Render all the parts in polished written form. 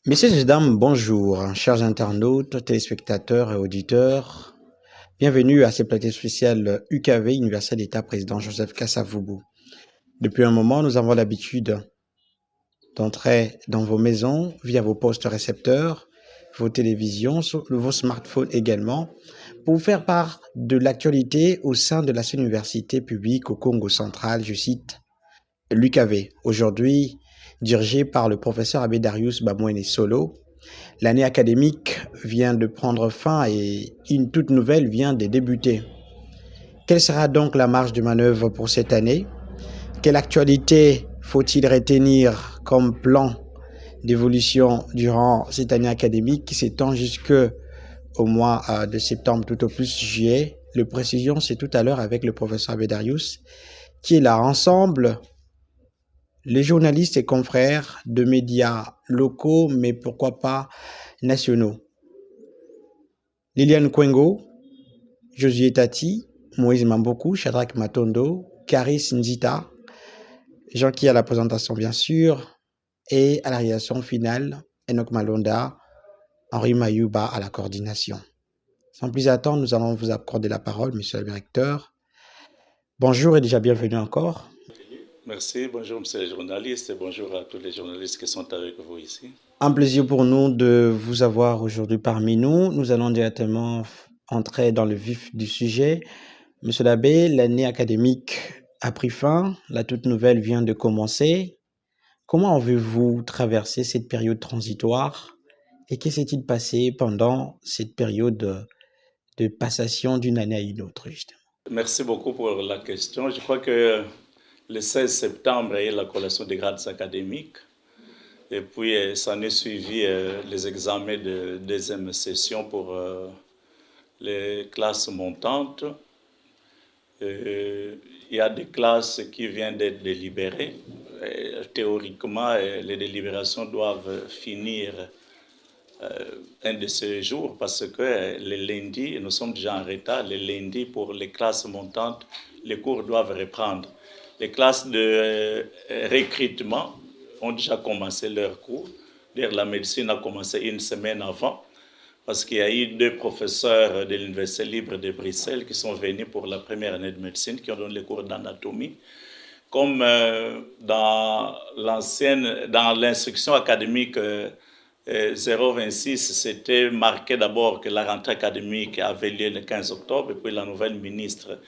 Messieurs et dames, bonjour, chers internautes, téléspectateurs et auditeurs. Bienvenue à ce plateau spécial UKV, Université d'État Président Joseph Kasavubu. Depuis un moment, nous avons l'habitude d'entrer dans vos maisons via vos postes récepteurs, vos télévisions, vos smartphones également, pour vous faire part de l'actualité au sein de la seule université publique au Congo central, je cite, l'UKV. Aujourd'hui, dirigée par le professeur Abbé Darius Bamouene Solo. L'année académique vient de prendre fin et une toute nouvelle vient de débuter. Quelle sera donc la marge de manœuvre pour cette année? Quelle actualité faut-il retenir comme plan d'évolution durant cette année académique qui s'étend jusqu'au mois de septembre, tout au plus juillet? Le précision, c'est tout à l'heure avec le professeur Bédarius, qui est là ensemble, les journalistes et confrères de médias locaux, mais pourquoi pas nationaux. Liliane Kwengo, Josué Tati, Moïse Mamboku, Shadrach Matondo, Karis Nzita, Jean qui à la présentation bien sûr, et à la réalisation finale, Enoch Malonda, Henri Mayouba à la coordination. Sans plus attendre, nous allons vous accorder la parole, monsieur le directeur. Bonjour et déjà bienvenue encore. Merci, bonjour monsieur le journaliste et bonjour à tous les journalistes qui sont avec vous ici. Un plaisir pour nous de vous avoir aujourd'hui parmi nous. Nous allons directement entrer dans le vif du sujet. Monsieur l'abbé, l'année académique a pris fin, la toute nouvelle vient de commencer. Comment avez-vous traversé cette période transitoire et que s'est-il passé pendant cette période de passation d'une année à une autre, justement? Merci beaucoup pour la question. Je crois que le 16 septembre est la collation des grades académiques et puis s'en est suivi les examens de deuxième session pour les classes montantes. Il y a des classes qui viennent d'être délibérées. Théoriquement, les délibérations doivent finir un de ces jours parce que les lundis, nous sommes déjà en retard, les lundis pour les classes montantes, les cours doivent reprendre. Les classes de recrutement ont déjà commencé leurs cours. D'ailleurs, la médecine a commencé une semaine avant parce qu'il y a eu 2 professeurs de l'Université libre de Bruxelles qui sont venus pour la première année de médecine, qui ont donné les cours d'anatomie. Comme dans l'instruction académique 026, c'était marqué d'abord que la rentrée académique avait lieu le 15 octobre, et puis la nouvelle ministre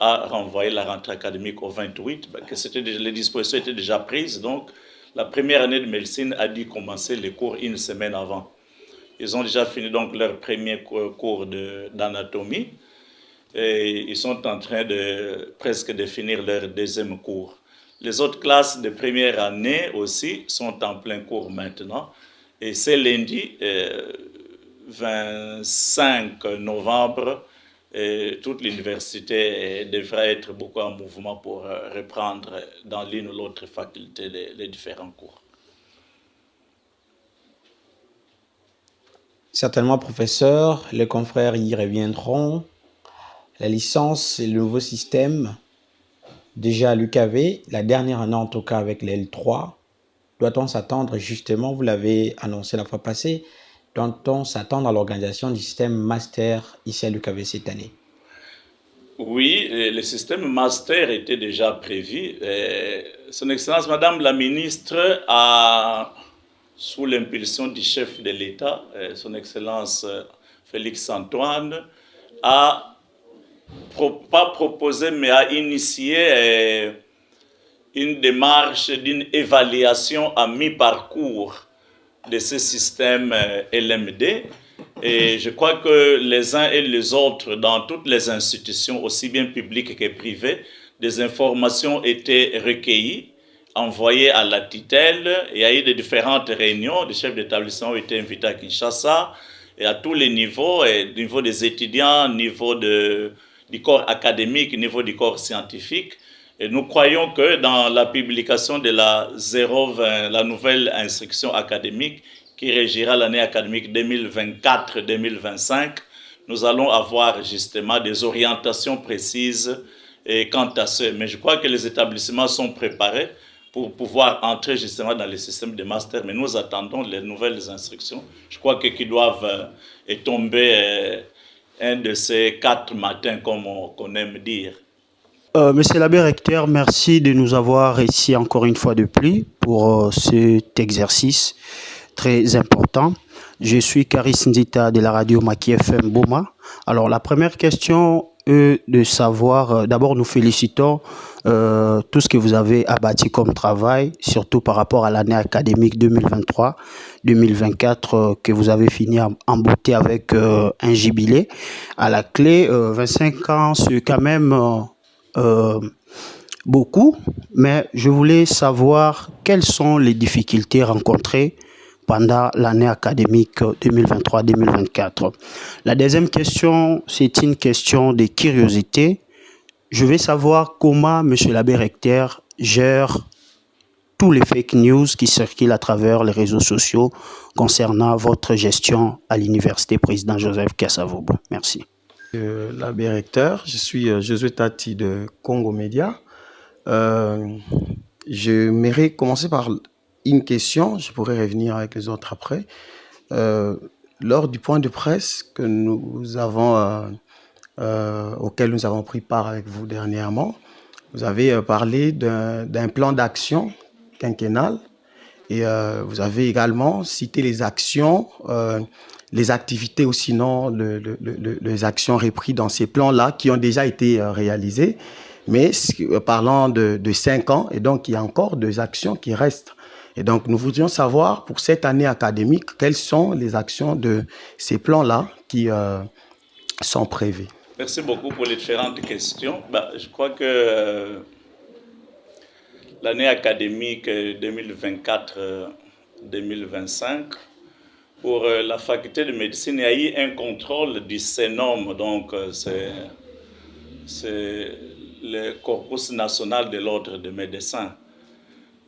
a renvoyé la rentrée académique au 28, que les dispositions étaient déjà prises, donc la première année de médecine a dû commencer les cours une semaine avant. Ils ont déjà fini donc leur premier cours d'anatomie, et ils sont en train presque de finir leur deuxième cours. Les autres classes de première année aussi sont en plein cours maintenant. Et c'est lundi 25 novembre, toute l'université devrait être beaucoup en mouvement pour reprendre dans l'une ou l'autre faculté les différents cours. Certainement, professeur, les confrères y reviendront. La licence et le nouveau système, déjà à l'UKV, la dernière année en tout cas avec les L3, doit-on s'attendre justement, vous l'avez annoncé la fois passée, doit-on s'attendre à l'organisation du système master ici à l'UKV cette année? Oui, le système master était déjà prévu. Son Excellence Madame la Ministre a, sous l'impulsion du chef de l'État, Son Excellence Félix Antoine, a pas proposé mais a initié une démarche d'une évaluation à mi-parcours de ce système LMD. Et je crois que les uns et les autres, dans toutes les institutions, aussi bien publiques que privées, des informations étaient recueillies, envoyées à la tutelle. Il y a eu de différentes réunions. Les chefs d'établissement ont été invités à Kinshasa, et à tous les niveaux, niveau des étudiants, niveau du corps académique, niveau du corps scientifique. Et nous croyons que dans la publication de la nouvelle instruction académique qui régira l'année académique 2024-2025, nous allons avoir justement des orientations précises quant à ce. Mais je crois que les établissements sont préparés pour pouvoir entrer justement dans le système de master. Mais nous attendons les nouvelles instructions. Je crois qu'ils doivent tomber un de ces 4 matins, comme on aime dire. Monsieur l'abbé recteur, merci de nous avoir ici encore une fois de plus pour cet exercice très important. Je suis Karis Ndita de la radio Maki FM Boma. Alors la première question est de savoir, d'abord nous félicitons tout ce que vous avez abattu comme travail, surtout par rapport à l'année académique 2023-2024 que vous avez fini en beauté avec un jubilé. À la clé, 25 ans, c'est quand même beaucoup, mais je voulais savoir quelles sont les difficultés rencontrées pendant l'année académique 2023-2024. La deuxième question, c'est une question de curiosité. Je vais savoir comment M. l'abbé recteur gère tous les fake news qui circulent à travers les réseaux sociaux concernant votre gestion à l'université président Joseph Kasavubu. Merci. L'abbé recteur, je suis Josué Tati de Congo Média. J'aimerais commencer par une question, je pourrais revenir avec les autres après. Lors du point de presse que nous avons, auquel nous avons pris part avec vous dernièrement, vous avez parlé d'un plan d'action quinquennal et vous avez également cité les actions, les activités ou sinon les actions reprises dans ces plans-là qui ont déjà été réalisées, mais parlant de 5 ans, et donc il y a encore des actions qui restent. Et donc nous voudrions savoir pour cette année académique, quelles sont les actions de ces plans-là qui sont prévues. Merci beaucoup pour les différentes questions. Je crois que l'année académique 2024-2025, pour la faculté de médecine, il y a eu un contrôle du CENOM, donc c'est le Corpus national de l'ordre des médecins,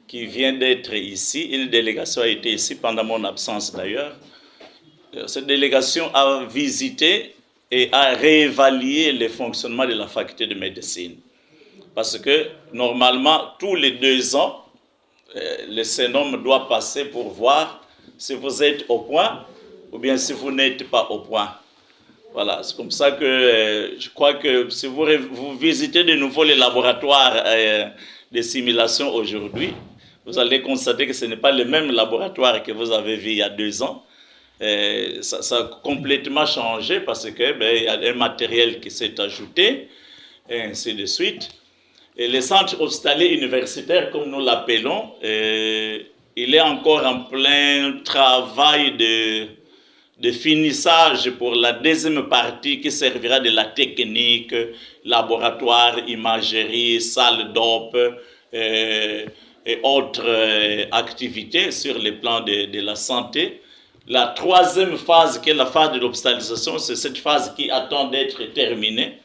qui vient d'être ici. Une délégation a été ici pendant mon absence d'ailleurs. Cette délégation a visité et a réévalué le fonctionnement de la faculté de médecine. Parce que normalement, tous les 2 ans, le CENOM doit passer pour voir si vous êtes au point ou bien si vous n'êtes pas au point. Voilà, c'est comme ça que je crois que si vous visitez de nouveau les laboratoires de simulation aujourd'hui, vous allez constater que ce n'est pas le même laboratoire que vous avez vu il y a 2 ans. Ça a complètement changé parce que il y a un matériel qui s'est ajouté, et ainsi de suite. Et le centre hospitalier universitaire, comme nous l'appelons, il est encore en plein travail de finissage pour la deuxième partie qui servira de la technique, laboratoire, imagerie, salle d'op et autres activités sur le plan de la santé. La 3e phase, qui est la phase de l'hospitalisation, c'est cette phase qui attend d'être terminée.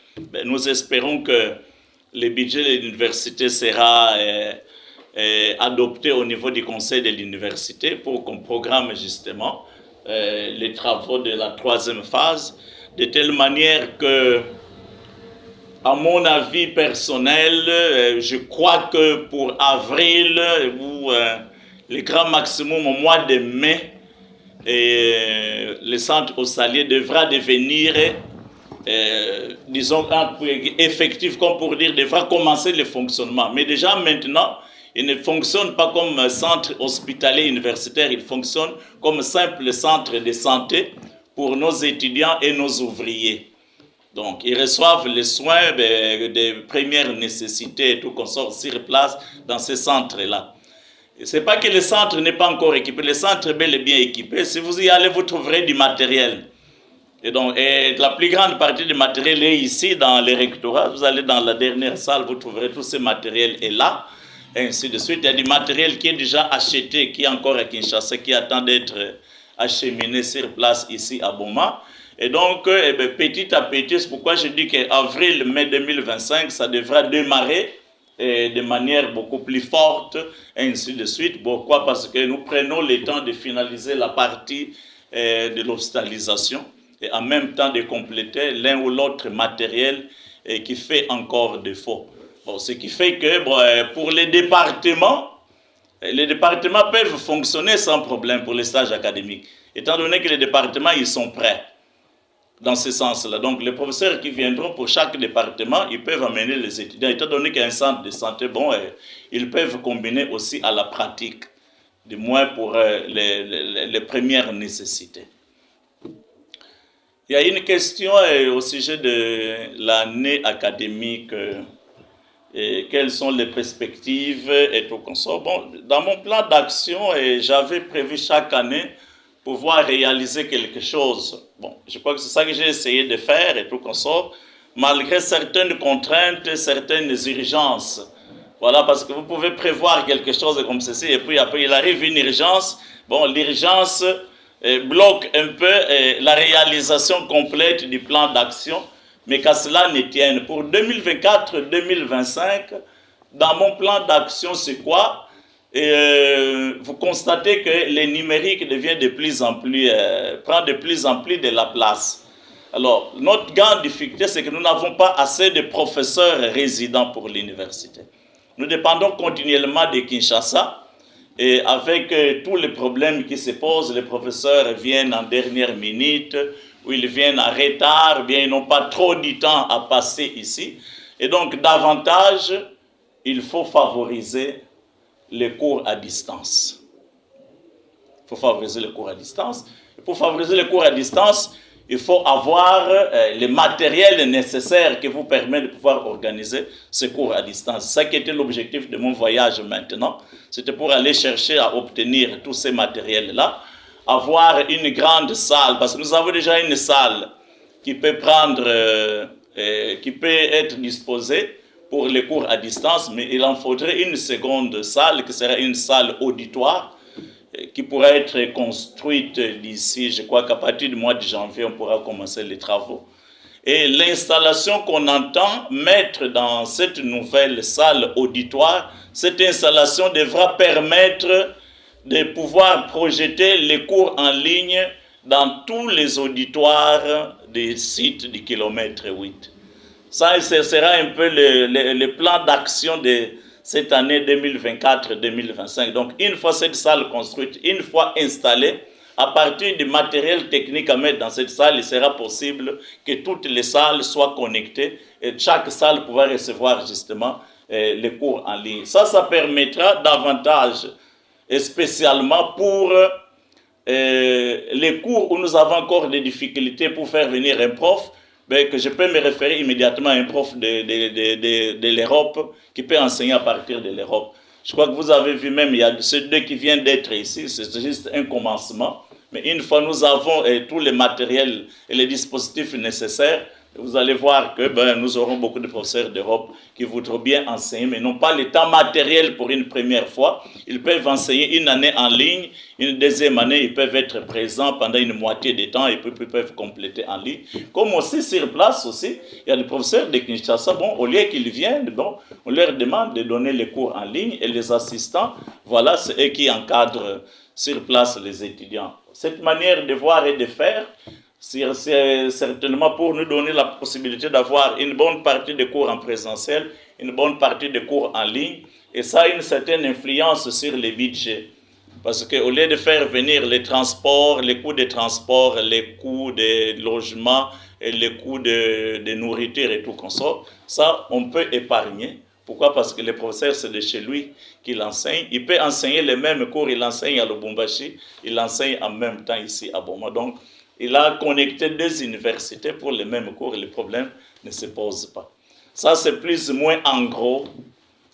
Nous espérons que le budget de l'université sera adopté au niveau du conseil de l'université pour qu'on programme justement les travaux de la 3e phase, de telle manière que, à mon avis personnel, je crois que pour avril ou le grand maximum au mois de mai, le centre hospitalier devra devenir, disons, effectif, comme pour dire, devra commencer le fonctionnement. Mais déjà maintenant, il ne fonctionne pas comme centre hospitalier universitaire, il fonctionne comme simple centre de santé pour nos étudiants et nos ouvriers. Donc, ils reçoivent les soins des premières nécessités et tout qu'on sort sur place dans ces centres-là. Ce n'est pas que le centre n'est pas encore équipé, le centre est bel et bien équipé. Si vous y allez, vous trouverez du matériel. Et donc, la plus grande partie du matériel est ici dans les rectorats. Vous allez dans la dernière salle, vous trouverez tout ce matériel est là, et ainsi de suite. Il y a du matériel qui est déjà acheté, qui est encore à Kinshasa, qui attend d'être acheminé sur place ici à Boma. Et donc, petit à petit, c'est pourquoi je dis qu'avril-mai 2025, ça devra démarrer de manière beaucoup plus forte, et ainsi de suite. Pourquoi? Parce que nous prenons le temps de finaliser la partie de l'hospitalisation et en même temps de compléter l'un ou l'autre matériel qui fait encore défaut. Bon, ce qui fait que pour les départements, Les départements peuvent fonctionner sans problème pour les stages académiques, étant donné que les départements, ils sont prêts dans ce sens-là. Donc, les professeurs qui viendront pour chaque département, ils peuvent amener les étudiants, étant donné qu'il y a un centre de santé, bon, ils peuvent combiner aussi à la pratique, du moins pour les premières nécessités. Il y a une question au sujet de l'année académique, et quelles sont les perspectives et tout comme ça. Bon, dans mon plan d'action, j'avais prévu chaque année pouvoir réaliser quelque chose. Bon, je crois que c'est ça que j'ai essayé de faire et tout comme ça, malgré certaines contraintes, certaines urgences. Voilà, parce que vous pouvez prévoir quelque chose comme ceci, et puis après il arrive une urgence. Bon, l'urgence bloque un peu la réalisation complète du plan d'action, mais qu'à cela ne tienne. Pour 2024-2025, dans mon plan d'action, c'est quoi? Vous constatez que le numérique devient de plus en plus, prend de plus en plus de la place. Alors, notre grande difficulté, c'est que nous n'avons pas assez de professeurs résidents pour l'université. Nous dépendons continuellement de Kinshasa, et avec tous les problèmes qui se posent, les professeurs viennent en dernière minute, ou ils viennent en retard, bien ils n'ont pas trop de temps à passer ici. Et donc, davantage, il faut favoriser les cours à distance. Il faut favoriser les cours à distance. Et pour favoriser les cours à distance, il faut avoir les matériels nécessaires qui vous permettent de pouvoir organiser ces cours à distance. C'est ça qui était l'objectif de mon voyage maintenant. C'était pour aller chercher à obtenir tous ces matériels-là, avoir une grande salle, parce que nous avons déjà une salle qui peut prendre, qui peut être disposée pour les cours à distance, mais il en faudrait une seconde salle, qui serait une salle auditoire, qui pourrait être construite d'ici, je crois qu'à partir du mois de janvier, on pourra commencer les travaux. Et l'installation qu'on entend mettre dans cette nouvelle salle auditoire, cette installation devra permettre de pouvoir projeter les cours en ligne dans tous les auditoires des sites du kilomètre 8. Ça, ce sera un peu le plan d'action de cette année 2024-2025. Donc, une fois cette salle construite, une fois installée, à partir du matériel technique à mettre dans cette salle, il sera possible que toutes les salles soient connectées et chaque salle pourra recevoir justement les cours en ligne. Ça permettra davantage, et spécialement pour les cours où nous avons encore des difficultés pour faire venir un prof, ben, que je peux me référer immédiatement à un prof de l'Europe qui peut enseigner à partir de l'Europe. Je crois que vous avez vu même, il y a ceux deux qui viennent d'être ici, c'est juste un commencement. Mais une fois nous avons tous les matériels et les dispositifs nécessaires, vous allez voir que nous aurons beaucoup de professeurs d'Europe qui voudront bien enseigner, mais n'ont pas le temps matériel pour une première fois. Ils peuvent enseigner une année en ligne, une deuxième année, ils peuvent être présents pendant une moitié de temps et puis ils peuvent compléter en ligne. Comme aussi sur place aussi, il y a des professeurs de Kinshasa, bon, au lieu qu'ils viennent, bon, on leur demande de donner les cours en ligne et les assistants, voilà, c'est eux qui encadrent sur place les étudiants. Cette manière de voir et de faire, c'est certainement pour nous donner la possibilité d'avoir une bonne partie de cours en présentiel, une bonne partie de cours en ligne, et ça a une certaine influence sur les budgets. Parce qu'au lieu de faire venir les transports, les coûts de transport, les coûts de logement, et les coûts de nourriture et tout comme ça, on peut épargner. Pourquoi? Parce que le professeur, c'est de chez lui qu'il enseigne. Il peut enseigner les mêmes cours, il enseigne à Lubumbashi, il enseigne en même temps ici à Boma. Donc, il a connecté deux universités pour les mêmes cours et le problème ne se pose pas. Ça, c'est plus ou moins en gros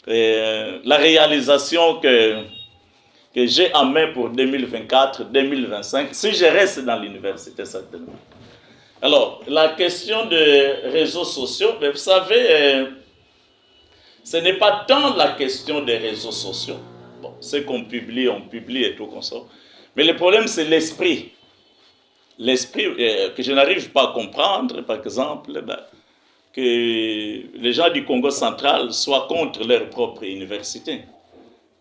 la réalisation que j'ai en main pour 2024-2025, si je reste dans l'université, certainement. Alors, la question des réseaux sociaux, vous savez, ce n'est pas tant la question des réseaux sociaux. Bon, ce qu'on publie, on publie et tout comme ça. Mais le problème, c'est l'esprit. L'esprit que je n'arrive pas à comprendre, par exemple, que les gens du Congo central soient contre leur propre université.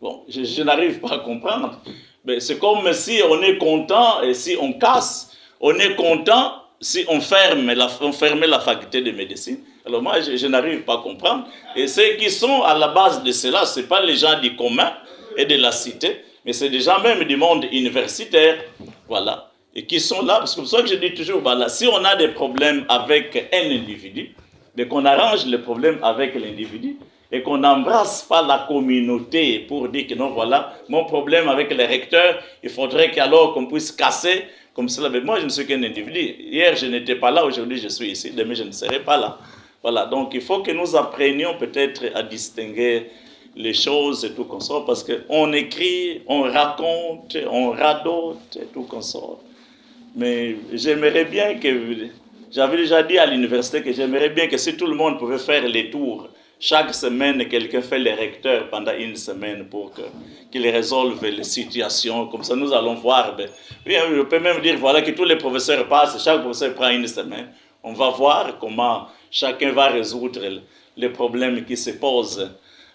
Bon, je n'arrive pas à comprendre. Mais c'est comme si on est content et si on casse. On est content si on ferme la faculté de médecine. Alors moi, je n'arrive pas à comprendre. Et ceux qui sont à la base de cela, ce n'est pas les gens du commun, et de la cité, mais c'est des gens même du monde universitaire, voilà, et qui sont là, parce que c'est pour ça que je dis toujours, voilà, si on a des problèmes avec un individu, mais qu'on arrange les problèmes avec l'individu, et qu'on n'embrasse pas la communauté pour dire que non, voilà, mon problème avec les recteurs, il faudrait qu'alors qu'on puisse casser comme cela. Mais moi, je ne suis qu'un individu. Hier, je n'étais pas là, aujourd'hui, je suis ici, demain, je ne serai pas là. Voilà, donc il faut que nous apprenions peut-être à distinguer les choses et tout qu'on sort, parce qu'on écrit, on raconte, on radote et tout qu'on sort. Mais j'aimerais bien que, j'avais déjà dit à l'université que j'aimerais bien que si tout le monde pouvait faire les tours, chaque semaine, quelqu'un fait les recteurs pendant une semaine pour qu'ils résolvent les situations. Comme ça, nous allons voir. Oui, je peux même dire voilà, que tous les professeurs passent, chaque professeur prend une semaine. On va voir comment chacun va résoudre les problèmes qui se posent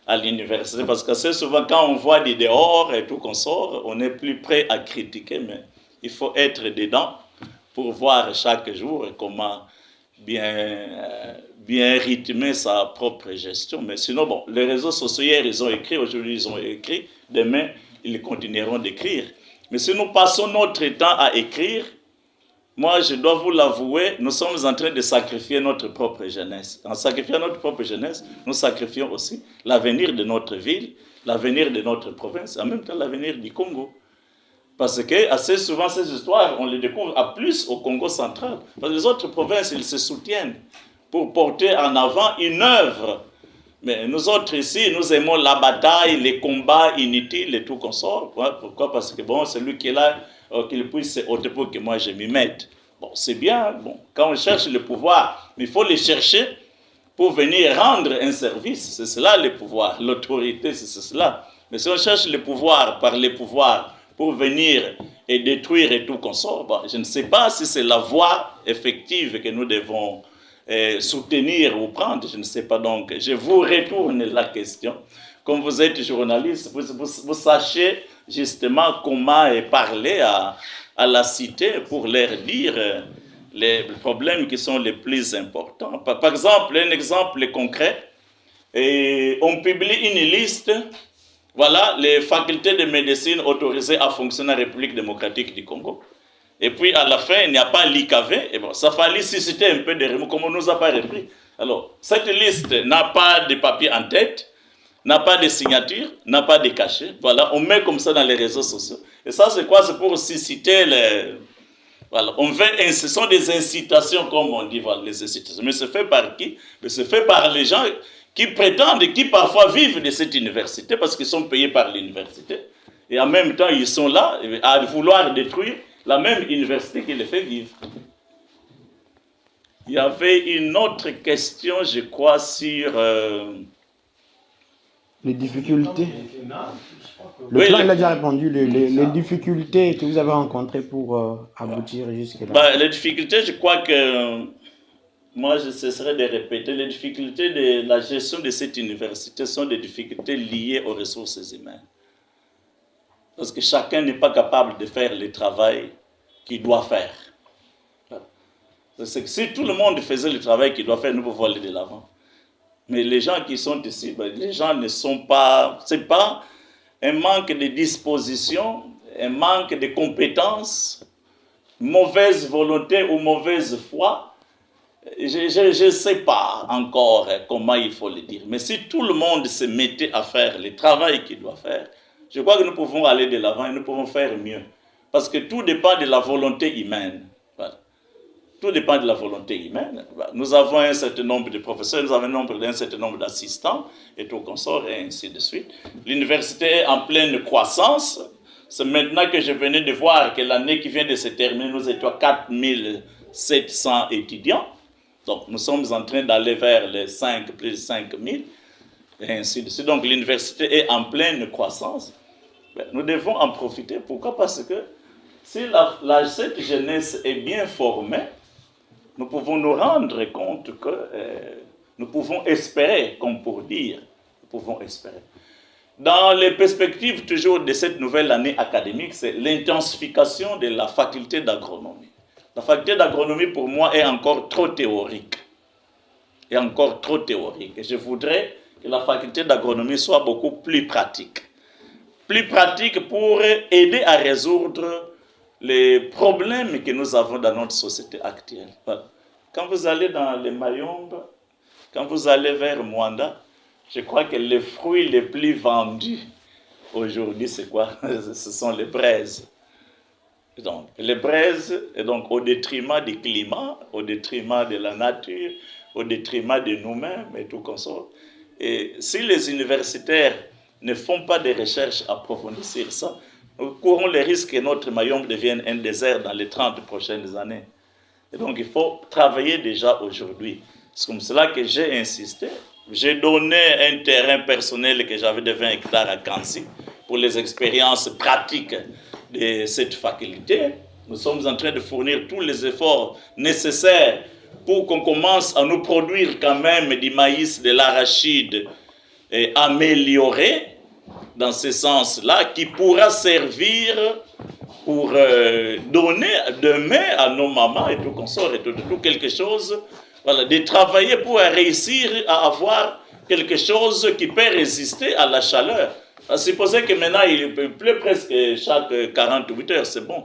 à l'université. Parce que assez souvent, quand on voit des dehors et tout qu'on sort, on est plus prêt à critiquer, mais il faut être dedans pour voir chaque jour comment bien rythmer sa propre gestion. Mais sinon, bon, les réseaux sociaux, hier, ils ont écrit, aujourd'hui, ils ont écrit, demain, ils continueront d'écrire. Mais si nous passons notre temps à écrire, moi, je dois vous l'avouer, nous sommes en train de sacrifier notre propre jeunesse. En sacrifiant notre propre jeunesse, nous sacrifions aussi l'avenir de notre ville, l'avenir de notre province, en même temps l'avenir du Congo. Parce que assez souvent, ces histoires, on les découvre à plus au Congo central. Parce que les autres provinces, ils se soutiennent pour porter en avant une œuvre. Mais nous autres ici, nous aimons la bataille, les combats inutiles et tout qu'on sort. Pourquoi? Parce que bon, celui qui est là, qu'il puisse se ôter pour que moi je m'y mette. Bon, c'est bien, bon, quand on cherche le pouvoir, mais il faut le chercher pour venir rendre un service. C'est cela le pouvoir, l'autorité, c'est cela. Mais si on cherche le pouvoir par les pouvoirs, pour venir et détruire et tout qu'on sort, bon, je ne sais pas si c'est la voie effective que nous devons soutenir ou prendre, je ne sais pas. Donc, je vous retourne la question. Comme vous êtes journaliste, vous sachez justement comment parler à la cité pour leur dire les problèmes qui sont les plus importants. Par exemple, un exemple concret, on publie une liste. Voilà les facultés de médecine autorisées à fonctionner en République démocratique du Congo. Et puis à la fin, il n'y a pas l'IKV. Et bon, ça fallait susciter un peu de remous, comme on nous a pas repris. Alors, cette liste n'a pas de papier en tête, n'a pas de signature, n'a pas de cachet. Voilà, on met comme ça dans les réseaux sociaux. Et ça, c'est quoi? C'est pour susciter les... Voilà, ce sont des incitations, comme on dit, voilà, les incitations. Mais c'est fait par qui? Mais c'est fait par les gens qui prétendent et qui parfois vivent de cette université parce qu'ils sont payés par l'université. Et en même temps, ils sont là à vouloir détruire la même université qui les fait vivre. Il y avait une autre question, je crois, sur... les difficultés. Le plan, il a déjà répondu. Les difficultés que vous avez rencontrées pour aboutir jusque-là. Les difficultés, je crois que... Moi, je cesserai de répéter, les difficultés de la gestion de cette université sont des difficultés liées aux ressources humaines. Parce que chacun n'est pas capable de faire le travail qu'il doit faire. Parce que si tout le monde faisait le travail qu'il doit faire, nous pouvons aller de l'avant. Mais les gens qui sont ici, les gens ne sont pas... Ce n'est pas un manque de disposition, un manque de compétences, mauvaise volonté ou mauvaise foi. Je ne sais pas encore comment il faut le dire, mais si tout le monde se mettait à faire le travail qu'il doit faire, je crois que nous pouvons aller de l'avant et nous pouvons faire mieux. Parce que tout dépend de la volonté humaine. Voilà. Tout dépend de la volonté humaine. Nous avons un certain nombre de professeurs, nous avons un certain nombre d'assistants et tout consort et ainsi de suite. L'université est en pleine croissance. C'est maintenant que je venais de voir que l'année qui vient de se terminer, nous étions 4700 étudiants. Donc, nous sommes en train d'aller vers les plus de 5000, et ainsi de suite. Donc, l'université est en pleine croissance. Nous devons en profiter. Pourquoi? Parce que si cette jeunesse est bien formée, nous pouvons nous rendre compte que nous pouvons espérer, comme pour dire, nous pouvons espérer. Dans les perspectives toujours de cette nouvelle année académique, c'est l'intensification de la faculté d'agronomie. La faculté d'agronomie, pour moi, est encore trop théorique. Et je voudrais que la faculté d'agronomie soit beaucoup plus pratique. plus pratiques pour aider à résoudre les problèmes que nous avons dans notre société actuelle. Voilà. Quand vous allez dans les Mayombe, quand vous allez vers Mwanda, je crois que les fruits les plus vendus aujourd'hui, c'est quoi? Ce sont les braises. Donc, les braises, et donc au détriment du climat, au détriment de la nature, au détriment de nous-mêmes et tout comme ça. Et si les universitaires ne font pas de recherches approfondies sur ça, nous courons le risque que notre Mayombe devienne un désert dans les 30 prochaines années. Et donc, il faut travailler déjà aujourd'hui. C'est comme cela que j'ai insisté. J'ai donné un terrain personnel que j'avais de 20 hectares à Kansi pour les expériences pratiques de cette faculté. Nous sommes en train de fournir tous les efforts nécessaires pour qu'on commence à nous produire quand même du maïs, de l'arachide amélioré dans ce sens-là, qui pourra servir pour donner demain à nos mamans et tout consort et tout quelque chose, voilà, de travailler pour réussir à avoir quelque chose qui peut résister à la chaleur. Supposez que maintenant il pleut presque chaque 48 heures, c'est bon.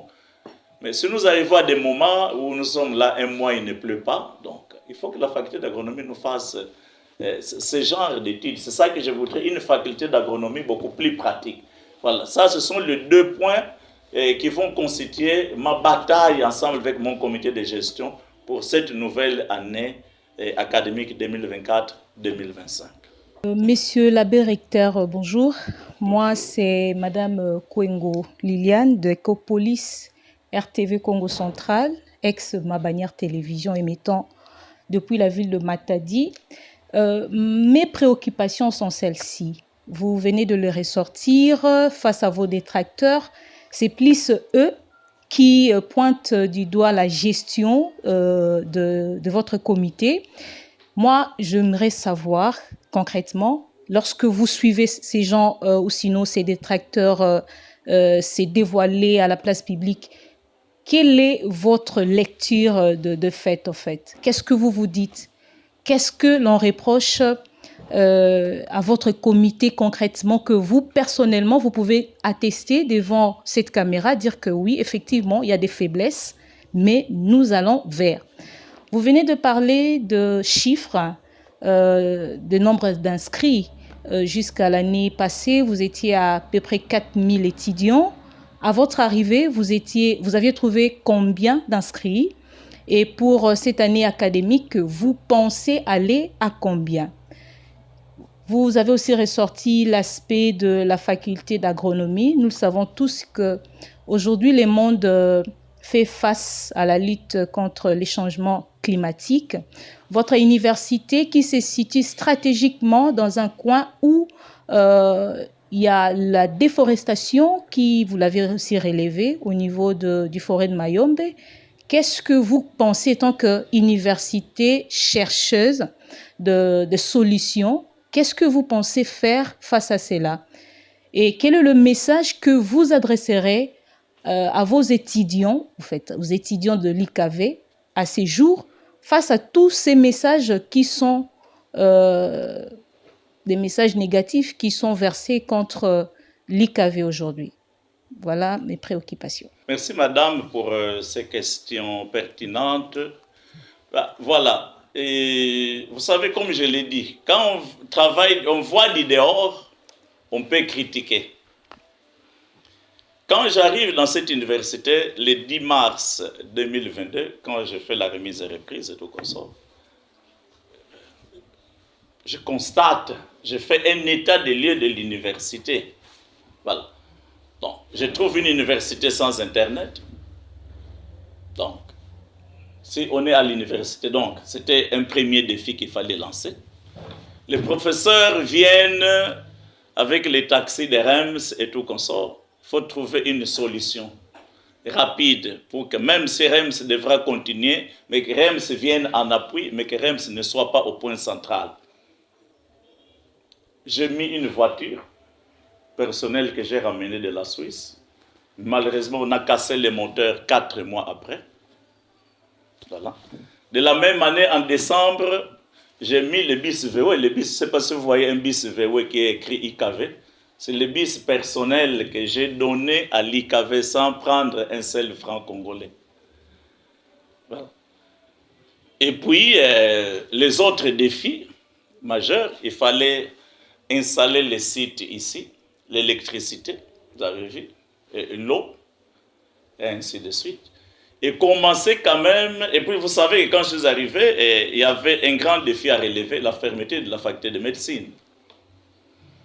Mais si nous arrivons à des moments où nous sommes là, un mois, il ne pleut pas, donc il faut que la faculté d'agronomie nous fasse ce genre d'études. C'est ça que je voudrais, une faculté d'agronomie beaucoup plus pratique. Voilà, ça ce sont les deux points qui vont constituer ma bataille ensemble avec mon comité de gestion pour cette nouvelle année académique 2024-2025. Monsieur l'abbé recteur, bonjour. Moi, c'est Madame Kwengo Liliane de Ecopolis RTV Congo Central, ex-Mabanière Télévision émettant depuis la ville de Matadi. Mes préoccupations sont celles-ci. Vous venez de le ressortir face à vos détracteurs. C'est plus eux qui pointent du doigt la gestion de votre comité. Moi, j'aimerais savoir concrètement, lorsque vous suivez ces gens ou sinon ces détracteurs s'est dévoilé à la place publique, quelle est votre lecture de fait, en fait? Qu'est-ce que vous vous dites? Qu'est-ce que l'on reproche à votre comité concrètement, que vous, personnellement, vous pouvez attester devant cette caméra, dire que oui, effectivement, il y a des faiblesses, mais nous allons vers. Vous venez de parler de chiffres, de nombre d'inscrits. Jusqu'à l'année passée, vous étiez à peu près 4000 étudiants. À votre arrivée, vous aviez trouvé combien d'inscrits? Et pour cette année académique, vous pensez aller à combien? Vous avez aussi ressorti l'aspect de la faculté d'agronomie. Nous savons tous qu'aujourd'hui, le monde fait face à la lutte contre les changements climatiques. Votre université qui se situe stratégiquement dans un coin où il y a la déforestation qui, vous l'avez aussi relevé au niveau du forêt de Mayombe. Qu'est-ce que vous pensez, tant qu'université chercheuse de solutions, qu'est-ce que vous pensez faire face à cela? Et quel est le message que vous adresserez à vos étudiants, en fait, aux étudiants de l'IKV, à ces jours, face à tous ces messages qui sont des messages négatifs qui sont versés contre l'IKV aujourd'hui? Voilà mes préoccupations. Merci madame pour ces questions pertinentes. Voilà, et vous savez, comme je l'ai dit, quand on travaille, on voit du dehors, on peut critiquer. Quand j'arrive dans cette université, le 10 mars 2022, quand je fais la remise et reprise et tout comme ça, je constate, je fais un état des lieux de l'université. Voilà. Donc, je trouve une université sans Internet. Donc, si on est à l'université, donc, c'était un premier défi qu'il fallait lancer. Les professeurs viennent avec les taxis de REMS et tout comme ça. Il faut trouver une solution rapide pour que même si REMS devra continuer, mais que REMS vienne en appui, mais que REMS ne soit pas au point central. J'ai mis une voiture personnelle que j'ai ramenée de la Suisse. Malheureusement, on a cassé les moteurs 4 mois après. Voilà. De la même année, en décembre, j'ai mis le bis VW. Le bis, je ne sais pas si vous voyez un bis VW qui est écrit IKV. C'est le bus personnel que j'ai donné à l'IKV sans prendre un seul franc congolais. Voilà. Et puis, les autres défis majeurs, il fallait installer les sites ici, l'électricité, vous avez vu, l'eau, et ainsi de suite. Et commencer quand même, et puis vous savez, quand je suis arrivé, il y avait un grand défi à relever, la fermeté de la faculté de médecine,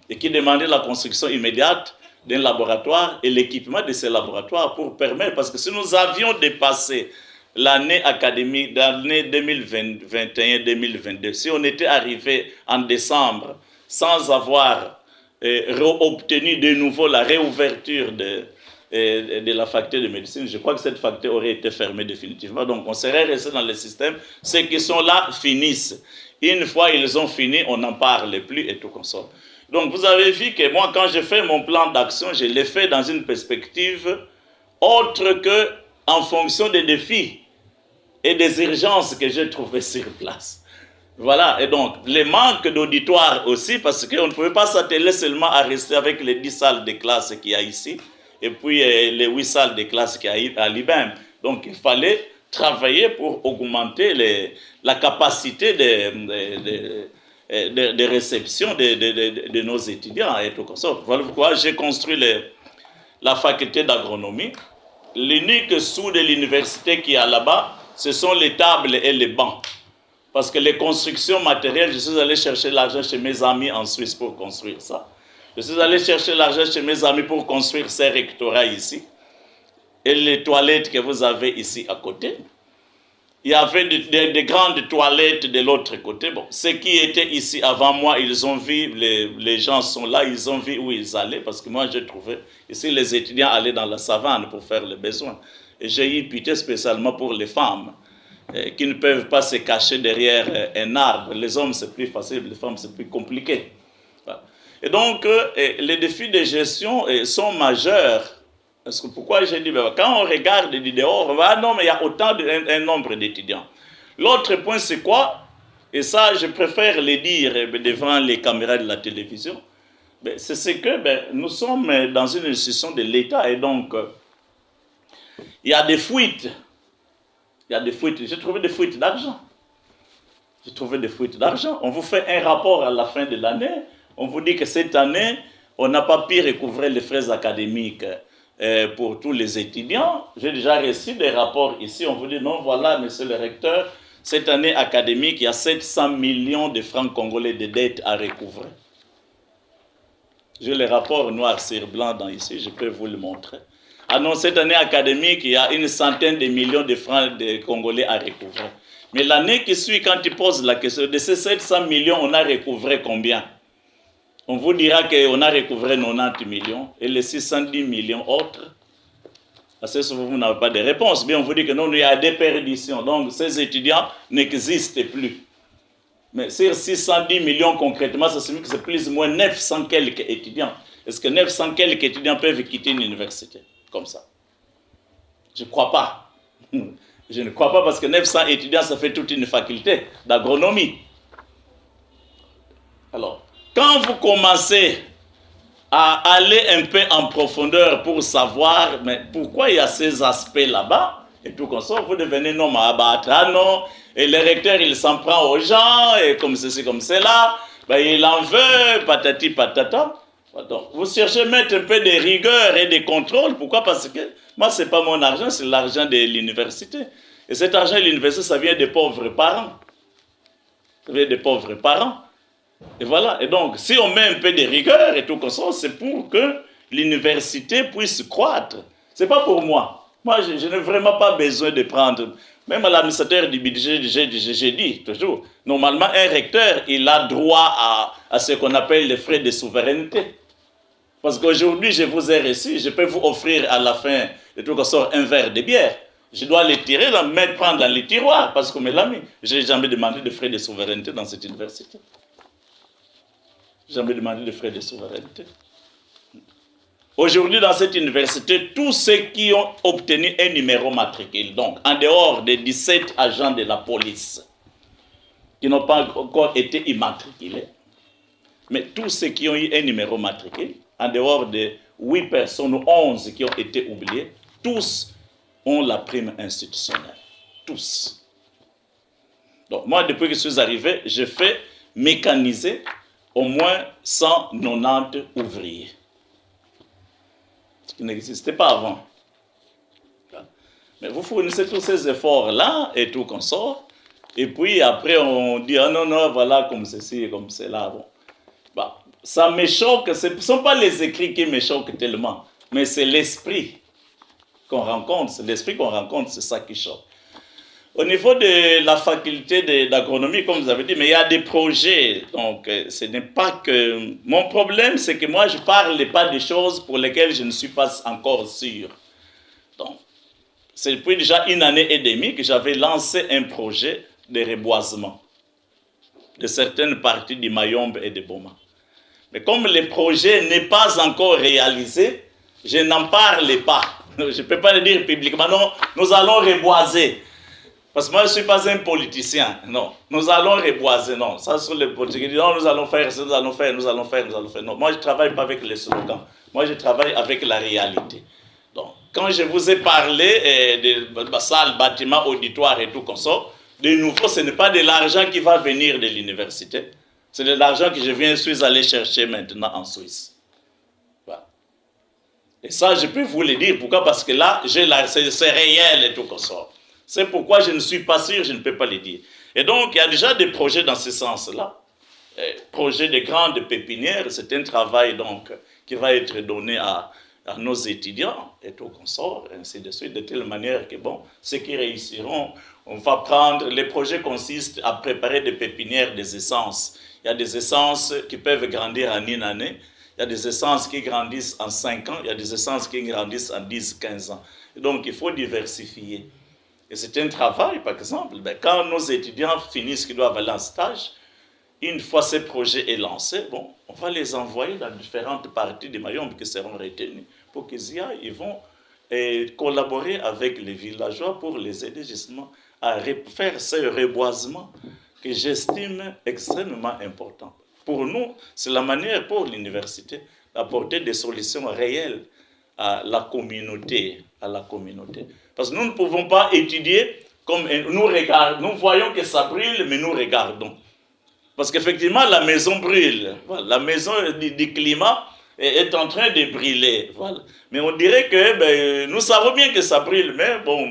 et qui demandait la construction immédiate d'un laboratoire et l'équipement de ces laboratoires pour permettre, parce que si nous avions dépassé l'année académique, l'année 2021-2022, si on était arrivé en décembre sans avoir obtenu de nouveau la réouverture de la faculté de médecine, je crois que cette faculté aurait été fermée définitivement. Donc on serait resté dans le système. Ceux qui sont là finissent. Une fois ils ont fini, on n'en parle plus et tout comme ça. Donc vous avez vu que moi, quand j'ai fait mon plan d'action, je l'ai fait dans une perspective autre que en fonction des défis et des urgences que j'ai trouvées sur place. Voilà, et donc, les manques d'auditoire aussi, parce qu'on ne pouvait pas s'atteler seulement à rester avec les 10 salles de classe qu'il y a ici, et puis les 8 salles de classe qu'il y a à l'IBEM. Donc, il fallait travailler pour augmenter la capacité de réception de nos étudiants et tout comme ça. Voilà pourquoi j'ai construit la faculté d'agronomie. L'unique sous de l'université qui est là-bas, ce sont les tables et les bancs. Parce que les constructions matérielles, je suis allé chercher l'argent chez mes amis en Suisse pour construire ça. Je suis allé chercher l'argent chez mes amis pour construire ces rectorats ici. Et les toilettes que vous avez ici à côté. Il y avait de grandes toilettes de l'autre côté. Bon, ceux qui étaient ici avant moi, ils ont vu, les gens sont là, ils ont vu où ils allaient. Parce que moi, j'ai trouvé, ici, les étudiants allaient dans la savane pour faire les besoins. Et j'ai eu pitié spécialement pour les femmes qui ne peuvent pas se cacher derrière un arbre. Les hommes, c'est plus facile, les femmes, c'est plus compliqué. Voilà. Et donc, les défis de gestion sont majeurs. Parce que pourquoi j'ai dit, quand on regarde du dehors, on va, ah non, mais il y a autant un nombre d'étudiants. L'autre point, c'est quoi? Et ça, je préfère le dire devant les caméras de la télévision. C'est ce que nous sommes dans une institution de l'État et donc, il y a des fuites. Il y a des fuites. J'ai trouvé des fuites d'argent. J'ai trouvé des fuites d'argent. On vous fait un rapport à la fin de l'année. On vous dit que cette année, on n'a pas pu recouvrer les frais académiques pour tous les étudiants. J'ai déjà reçu des rapports ici. On vous dit non, voilà, monsieur le recteur, cette année académique, il y a 700 millions de francs congolais de dettes à recouvrer. J'ai les rapports noir sur blanc dans ici, je peux vous le montrer. Ah non, cette année académique, il y a une centaine de millions de francs de congolais à recouvrer. Mais l'année qui suit, quand tu poses la question, de ces 700 millions, on a recouvré combien? On vous dira qu'on a recouvré 90 millions et les 610 millions autres. Parce que vous n'avez pas de réponse. Bien, on vous dit que non, il y a des perditions. Donc, ces étudiants n'existent plus. Mais sur 610 millions concrètement, ça signifie que c'est plus ou moins 900 quelques étudiants. Est-ce que 900 quelques étudiants peuvent quitter une université comme ça? Je ne crois pas. Je ne crois pas parce que 900 étudiants, ça fait toute une faculté d'agronomie. Alors, quand vous commencez à aller un peu en profondeur pour savoir mais pourquoi il y a ces aspects là-bas, et tout comme ça, vous devenez non à abattre. Ah non, et le recteur, il s'en prend aux gens, et comme ceci, comme cela, il en veut, patati patata. Donc, vous cherchez à mettre un peu de rigueur et de contrôle. Pourquoi? Parce que moi, ce n'est pas mon argent, c'est l'argent de l'université. Et cet argent de l'université, ça vient des pauvres parents. Ça vient des pauvres parents. Et voilà. Et donc, si on met un peu de rigueur et tout comme ça, c'est pour que l'université puisse croître. Ce n'est pas pour moi. Moi, je n'ai vraiment pas besoin de prendre. Même à l'administrateur du budget, j'ai dit toujours, normalement, un recteur, il a droit à ce qu'on appelle les frais de souveraineté. Parce qu'aujourd'hui, je vous ai reçu, je peux vous offrir à la fin de tout ça un verre de bière. Je dois les tirer, prendre dans les tiroirs, parce que mes amis, je n'ai jamais demandé de frais de souveraineté dans cette université. Jamais demandé de frais de souveraineté. Aujourd'hui, dans cette université, tous ceux qui ont obtenu un numéro matricule, donc en dehors des 17 agents de la police qui n'ont pas encore été immatriculés, mais tous ceux qui ont eu un numéro matricule, en dehors de 8 personnes ou 11 qui ont été oubliées, tous ont la prime institutionnelle. Tous. Donc moi, depuis que je suis arrivé, j'ai fait mécaniser au moins 190 ouvriers. Ce qui n'existait pas avant. Mais vous fournissez tous ces efforts-là et tout qu'on sort. Et puis après, on dit, ah non, non, voilà, comme ceci, comme cela. Bon. Bah, ça me choque. Ce ne sont pas les écrits qui me choquent tellement, mais c'est l'esprit qu'on rencontre. C'est l'esprit qu'on rencontre, c'est ça qui choque. Au niveau de la faculté d'agronomie, comme vous avez dit, mais il y a des projets. Donc, ce n'est pas que... Mon problème, c'est que moi, je ne parle pas des choses pour lesquelles je ne suis pas encore sûr. Donc, c'est depuis déjà 1 année et demie que j'avais lancé un projet de reboisement de certaines parties du Mayombe et de Boma. Mais comme le projet n'est pas encore réalisé, je n'en parle pas. Je ne peux pas le dire publiquement. Non, nous allons reboiser. Parce que moi, je ne suis pas un politicien. Non, nous allons reboiser. Non, ça sont les politiques qui disent non, nous allons faire, nous allons faire, nous allons faire, nous allons faire. Non, moi, je ne travaille pas avec les slogans. Moi, je travaille avec la réalité. Donc, quand je vous ai parlé de salles, bâtiments, auditoires et tout comme ça, de nouveau, ce n'est pas de l'argent qui va venir de l'université. C'est de l'argent que je suis allé chercher maintenant en Suisse. Voilà. Et ça, je peux vous le dire. Pourquoi? Parce que là, c'est réel et tout comme ça. C'est pourquoi je ne suis pas sûr, je ne peux pas le dire. Et donc, il y a déjà des projets dans ce sens-là. Projet de grandes pépinières, c'est un travail donc qui va être donné à nos étudiants et tout consort, ainsi de suite, de telle manière que, bon, ceux qui réussiront, on va prendre, les projets consistent à préparer des pépinières, des essences. Il y a des essences qui peuvent grandir en 1 année, il y a des essences qui grandissent en 5 ans, il y a des essences qui grandissent en 10, 15 ans. Et donc, il faut diversifier. Et c'est un travail, par exemple, quand nos étudiants finissent, qu'ils doivent aller en stage, une fois ce projet est lancé, bon, on va les envoyer dans différentes parties des Mayombe qui seront retenues pour qu'ils y aillent. Ils vont collaborer avec les villageois pour les aider justement à faire ce reboisement que j'estime extrêmement important. Pour nous, c'est la manière pour l'université d'apporter des solutions réelles à la communauté. Parce que nous ne pouvons pas étudier comme nous voyons que ça brûle, mais nous regardons. Parce qu'effectivement, la maison brûle. Voilà. La maison du climat est en train de brûler. Voilà. Mais on dirait que nous savons bien que ça brûle, mais bon,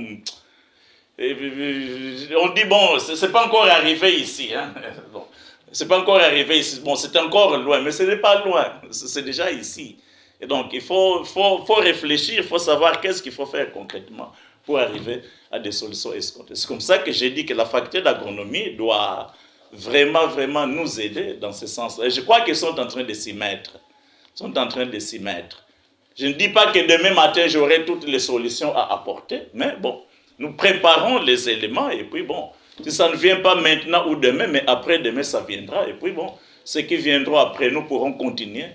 on dit, bon, c'est pas encore arrivé ici. Hein. Bon, c'est pas encore arrivé ici. Bon, c'est encore loin, mais ce n'est pas loin. C'est déjà ici. Et donc, il faut réfléchir, il faut savoir qu'est-ce qu'il faut faire concrètement pour arriver à des solutions escomptées. C'est comme ça que j'ai dit que la faculté d'agronomie doit vraiment, vraiment nous aider dans ce sens-là. Et je crois qu'ils sont en train de s'y mettre. Je ne dis pas que demain matin, j'aurai toutes les solutions à apporter, mais bon, nous préparons les éléments et puis bon, si ça ne vient pas maintenant ou demain, mais après-demain, ça viendra. Et puis bon, ceux qui viendront après nous pourront continuer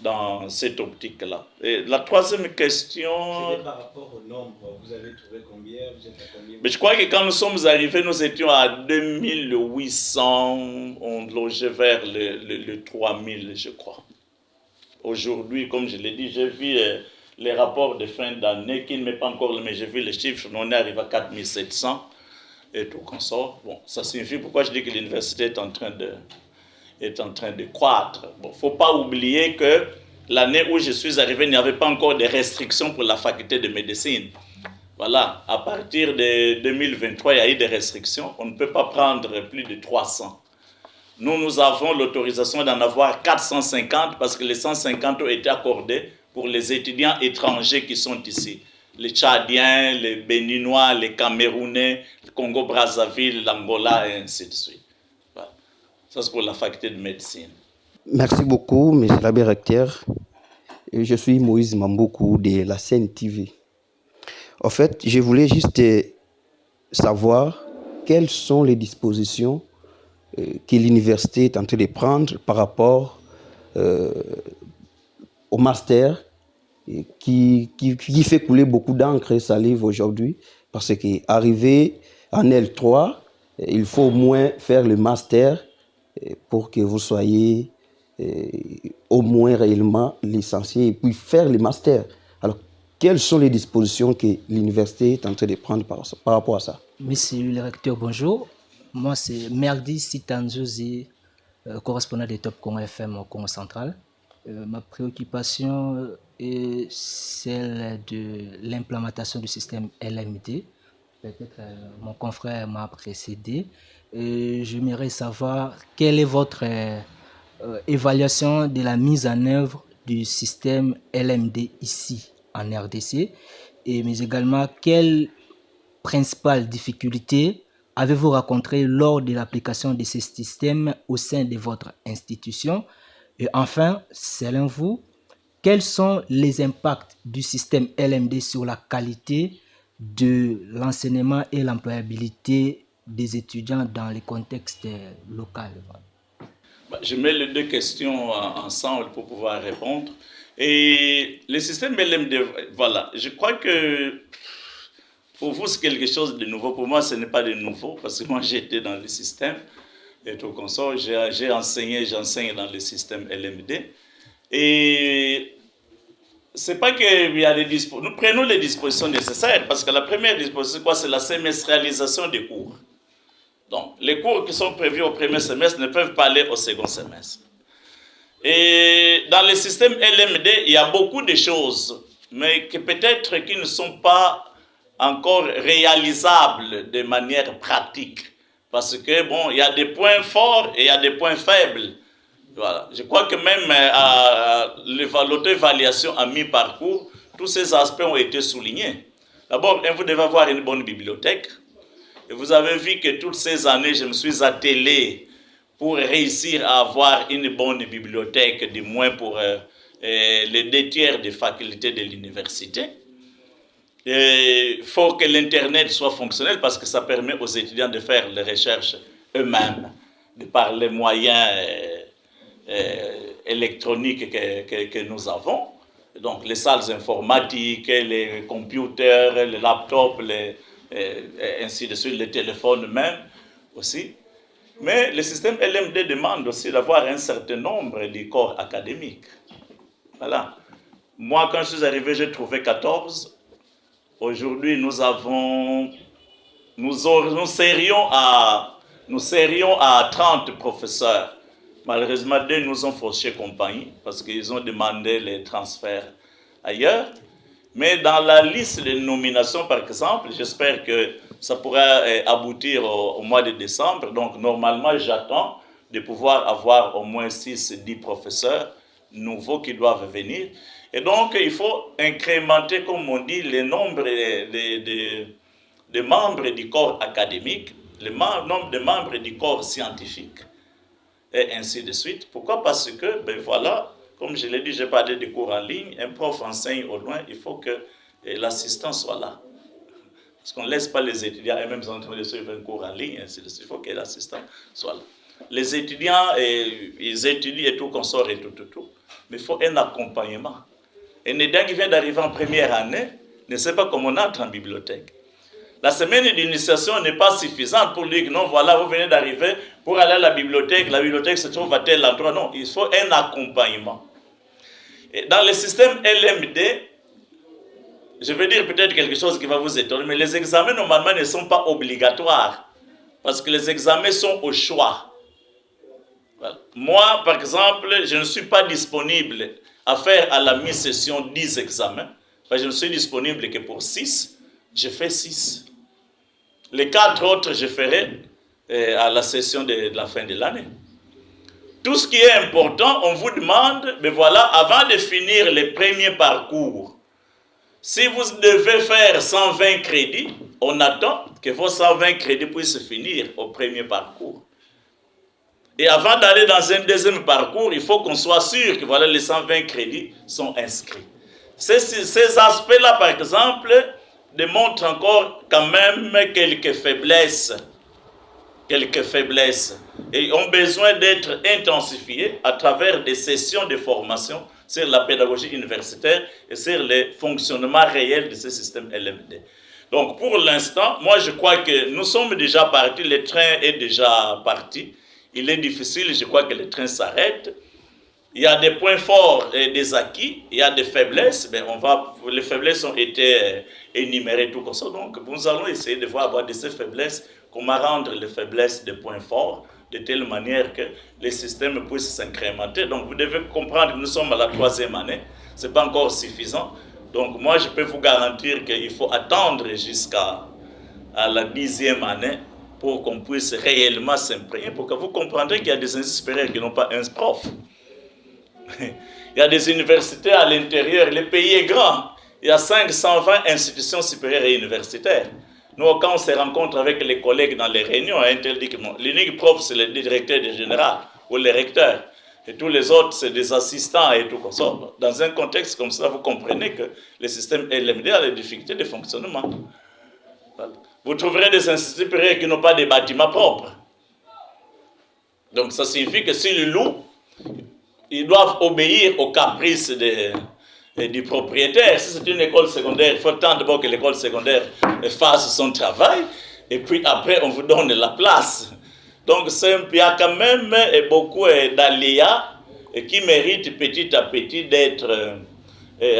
dans cette optique-là. Et la troisième question... C'était par rapport au nombre. Vous avez trouvé combien? Vous êtes à combien? Mais je crois que quand nous sommes arrivés, nous étions à 2800. On logeait vers le 3000, je crois. Aujourd'hui, comme je l'ai dit, j'ai vu les rapports de fin d'année qui ne m'est pas encore... Mais j'ai vu les chiffres, on est arrivé à 4700 et tout comme ça. Bon, ça signifie pourquoi je dis que l'université est en train de croître. Bon, il ne faut pas oublier que l'année où je suis arrivé, il n'y avait pas encore de restrictions pour la faculté de médecine. Voilà, à partir de 2023, il y a eu des restrictions. On ne peut pas prendre plus de 300. Nous avons l'autorisation d'en avoir 450 parce que les 150 ont été accordés pour les étudiants étrangers qui sont ici. Les Tchadiens, les Béninois, les Camerounais, le Congo-Brazzaville, l'Angola et ainsi de suite. Ça, c'est pour la faculté de médecine. Merci beaucoup, M. l'abbé recteur. Je suis Moïse Mambokou de la CNTV. En fait, je voulais juste savoir quelles sont les dispositions que l'université est en train de prendre par rapport au master qui fait couler beaucoup d'encre et salive aujourd'hui. Parce qu'arrivé en L3, il faut au moins faire le master pour que vous soyez au moins réellement licencier et puis faire les masters. Alors, quelles sont les dispositions que l'université est en train de prendre par rapport à ça? Monsieur le recteur, bonjour. Moi, c'est Merdi Sitanzozi, correspondant des Top Congo FM au Congo central. Ma préoccupation est celle de l'implémentation du système LMD. Peut-être mon confrère m'a précédé. J'aimerais savoir quelle est votre évaluation de la mise en œuvre du système LMD ici en RDC, mais également quelles principales difficultés avez-vous rencontrées lors de l'application de ce système au sein de votre institution? Et enfin, selon vous, quels sont les impacts du système LMD sur la qualité de l'enseignement et l'employabilité des étudiants dans les contextes locaux? Je mets les deux questions ensemble pour pouvoir répondre. Et le système LMD, voilà, je crois que pour vous, c'est quelque chose de nouveau. Pour moi, ce n'est pas de nouveau, parce que moi, j'étais dans le système et tout comme ça. J'enseigne dans le système LMD. Et c'est pas qu'il y a nous prenons les dispositions nécessaires, parce que la première disposition, c'est la semestrialisation des cours. Donc, les cours qui sont prévus au premier semestre ne peuvent pas aller au second semestre. Et dans le système LMD, il y a beaucoup de choses, mais que peut-être qui ne sont pas encore réalisables de manière pratique. Parce que, bon, il y a des points forts et il y a des points faibles. Voilà. Je crois que même à l'auto-évaluation à mi-parcours, tous ces aspects ont été soulignés. D'abord, vous devez avoir une bonne bibliothèque. Et vous avez vu que toutes ces années, je me suis attelé pour réussir à avoir une bonne bibliothèque, du moins pour les 2/3 des facultés de l'université. Il faut que l'Internet soit fonctionnel parce que ça permet aux étudiants de faire les recherches eux-mêmes, de par les moyens électroniques que nous avons. Donc les salles informatiques, les computers, les laptops, ainsi de suite, les téléphones même aussi. Mais le système LMD demande aussi d'avoir un certain nombre de corps académiques. Voilà. Moi, quand je suis arrivé, j'ai trouvé 14. Aujourd'hui, nous serions à 30 professeurs. Malheureusement, 2 nous ont fauché compagnie parce qu'ils ont demandé les transferts ailleurs. Mais dans la liste de nominations, par exemple, j'espère que ça pourra aboutir au mois de décembre. Donc, normalement, j'attends de pouvoir avoir au moins 6-10 professeurs nouveaux qui doivent venir. Et donc, il faut incrémenter, comme on dit, le nombre de membres du corps académique, le nombre de membres du corps scientifique, et ainsi de suite. Pourquoi? Parce que, ben voilà, comme je l'ai dit, j'ai parlé de cours en ligne, un prof enseigne au loin, il faut que l'assistant soit là. Parce qu'on ne laisse pas les étudiants eux-mêmes en train de suivre un cours en ligne, ainsi de suite. Il faut que l'assistant soit là. Les étudiants, ils étudient et tout, qu'on sort et tout. Mais il faut un accompagnement. Un étudiant qui vient d'arriver en première année ne sait pas comment on entre en bibliothèque. La semaine d'initiation n'est pas suffisante pour lui dire non, voilà, vous venez d'arriver, pour aller à la bibliothèque se trouve à tel endroit. Non, il faut un accompagnement. Et dans le système LMD, je vais dire peut-être quelque chose qui va vous étonner, mais les examens normalement ne sont pas obligatoires, parce que les examens sont au choix. Voilà. Moi, par exemple, je ne suis pas disponible à faire à la mi-session 10 examens. Je ne suis disponible que pour 6. Je fais 6. Les 4 autres, je ferai à la session de la fin de l'année. Tout ce qui est important, on vous demande, mais voilà, avant de finir les premiers parcours, si vous devez faire 120 crédits, on attend que vos 120 crédits puissent finir au premier parcours. Et avant d'aller dans un deuxième parcours, il faut qu'on soit sûr que voilà, les 120 crédits sont inscrits. Ces aspects-là, par exemple, démontrent encore quand même quelques faiblesses. Et ont besoin d'être intensifiés à travers des sessions de formation sur la pédagogie universitaire et sur le fonctionnement réel de ce système LMD. Donc pour l'instant, moi je crois que nous sommes déjà partis, le train est déjà parti. Il est difficile, je crois que le train s'arrête. Il y a des points forts et des acquis, il y a des faiblesses, mais les faiblesses ont été énumérées tout comme ça. Donc, nous allons essayer de voir de ces faiblesses, comment rendre les faiblesses des points forts, de telle manière que les systèmes puissent s'incrémenter. Donc, vous devez comprendre que nous sommes à la 3e année, ce n'est pas encore suffisant. Donc, moi, je peux vous garantir qu'il faut attendre jusqu'à la 10e année pour qu'on puisse réellement s'imprégner, pour que vous compreniez qu'il y a des instituts supérieurs qui n'ont pas un prof. Il y a des universités à l'intérieur, le pays est grand. Il y a 520 institutions supérieures et universitaires. Nous, quand on se rencontre avec les collègues dans les réunions, l'unique prof, c'est le directeur général ou le recteur. Et tous les autres, c'est des assistants et tout comme ça. Dans un contexte comme ça, vous comprenez que le système LMD a des difficultés de fonctionnement. Vous trouverez des instituts supérieurs qui n'ont pas de bâtiments propres. Donc ça signifie que si le loup, ils doivent obéir aux caprices du propriétaire. Si c'est une école secondaire, il faut attendre d'abord que l'école secondaire fasse son travail, et puis après, on vous donne la place. Donc, il y a quand même beaucoup d'aléas qui méritent petit à petit d'être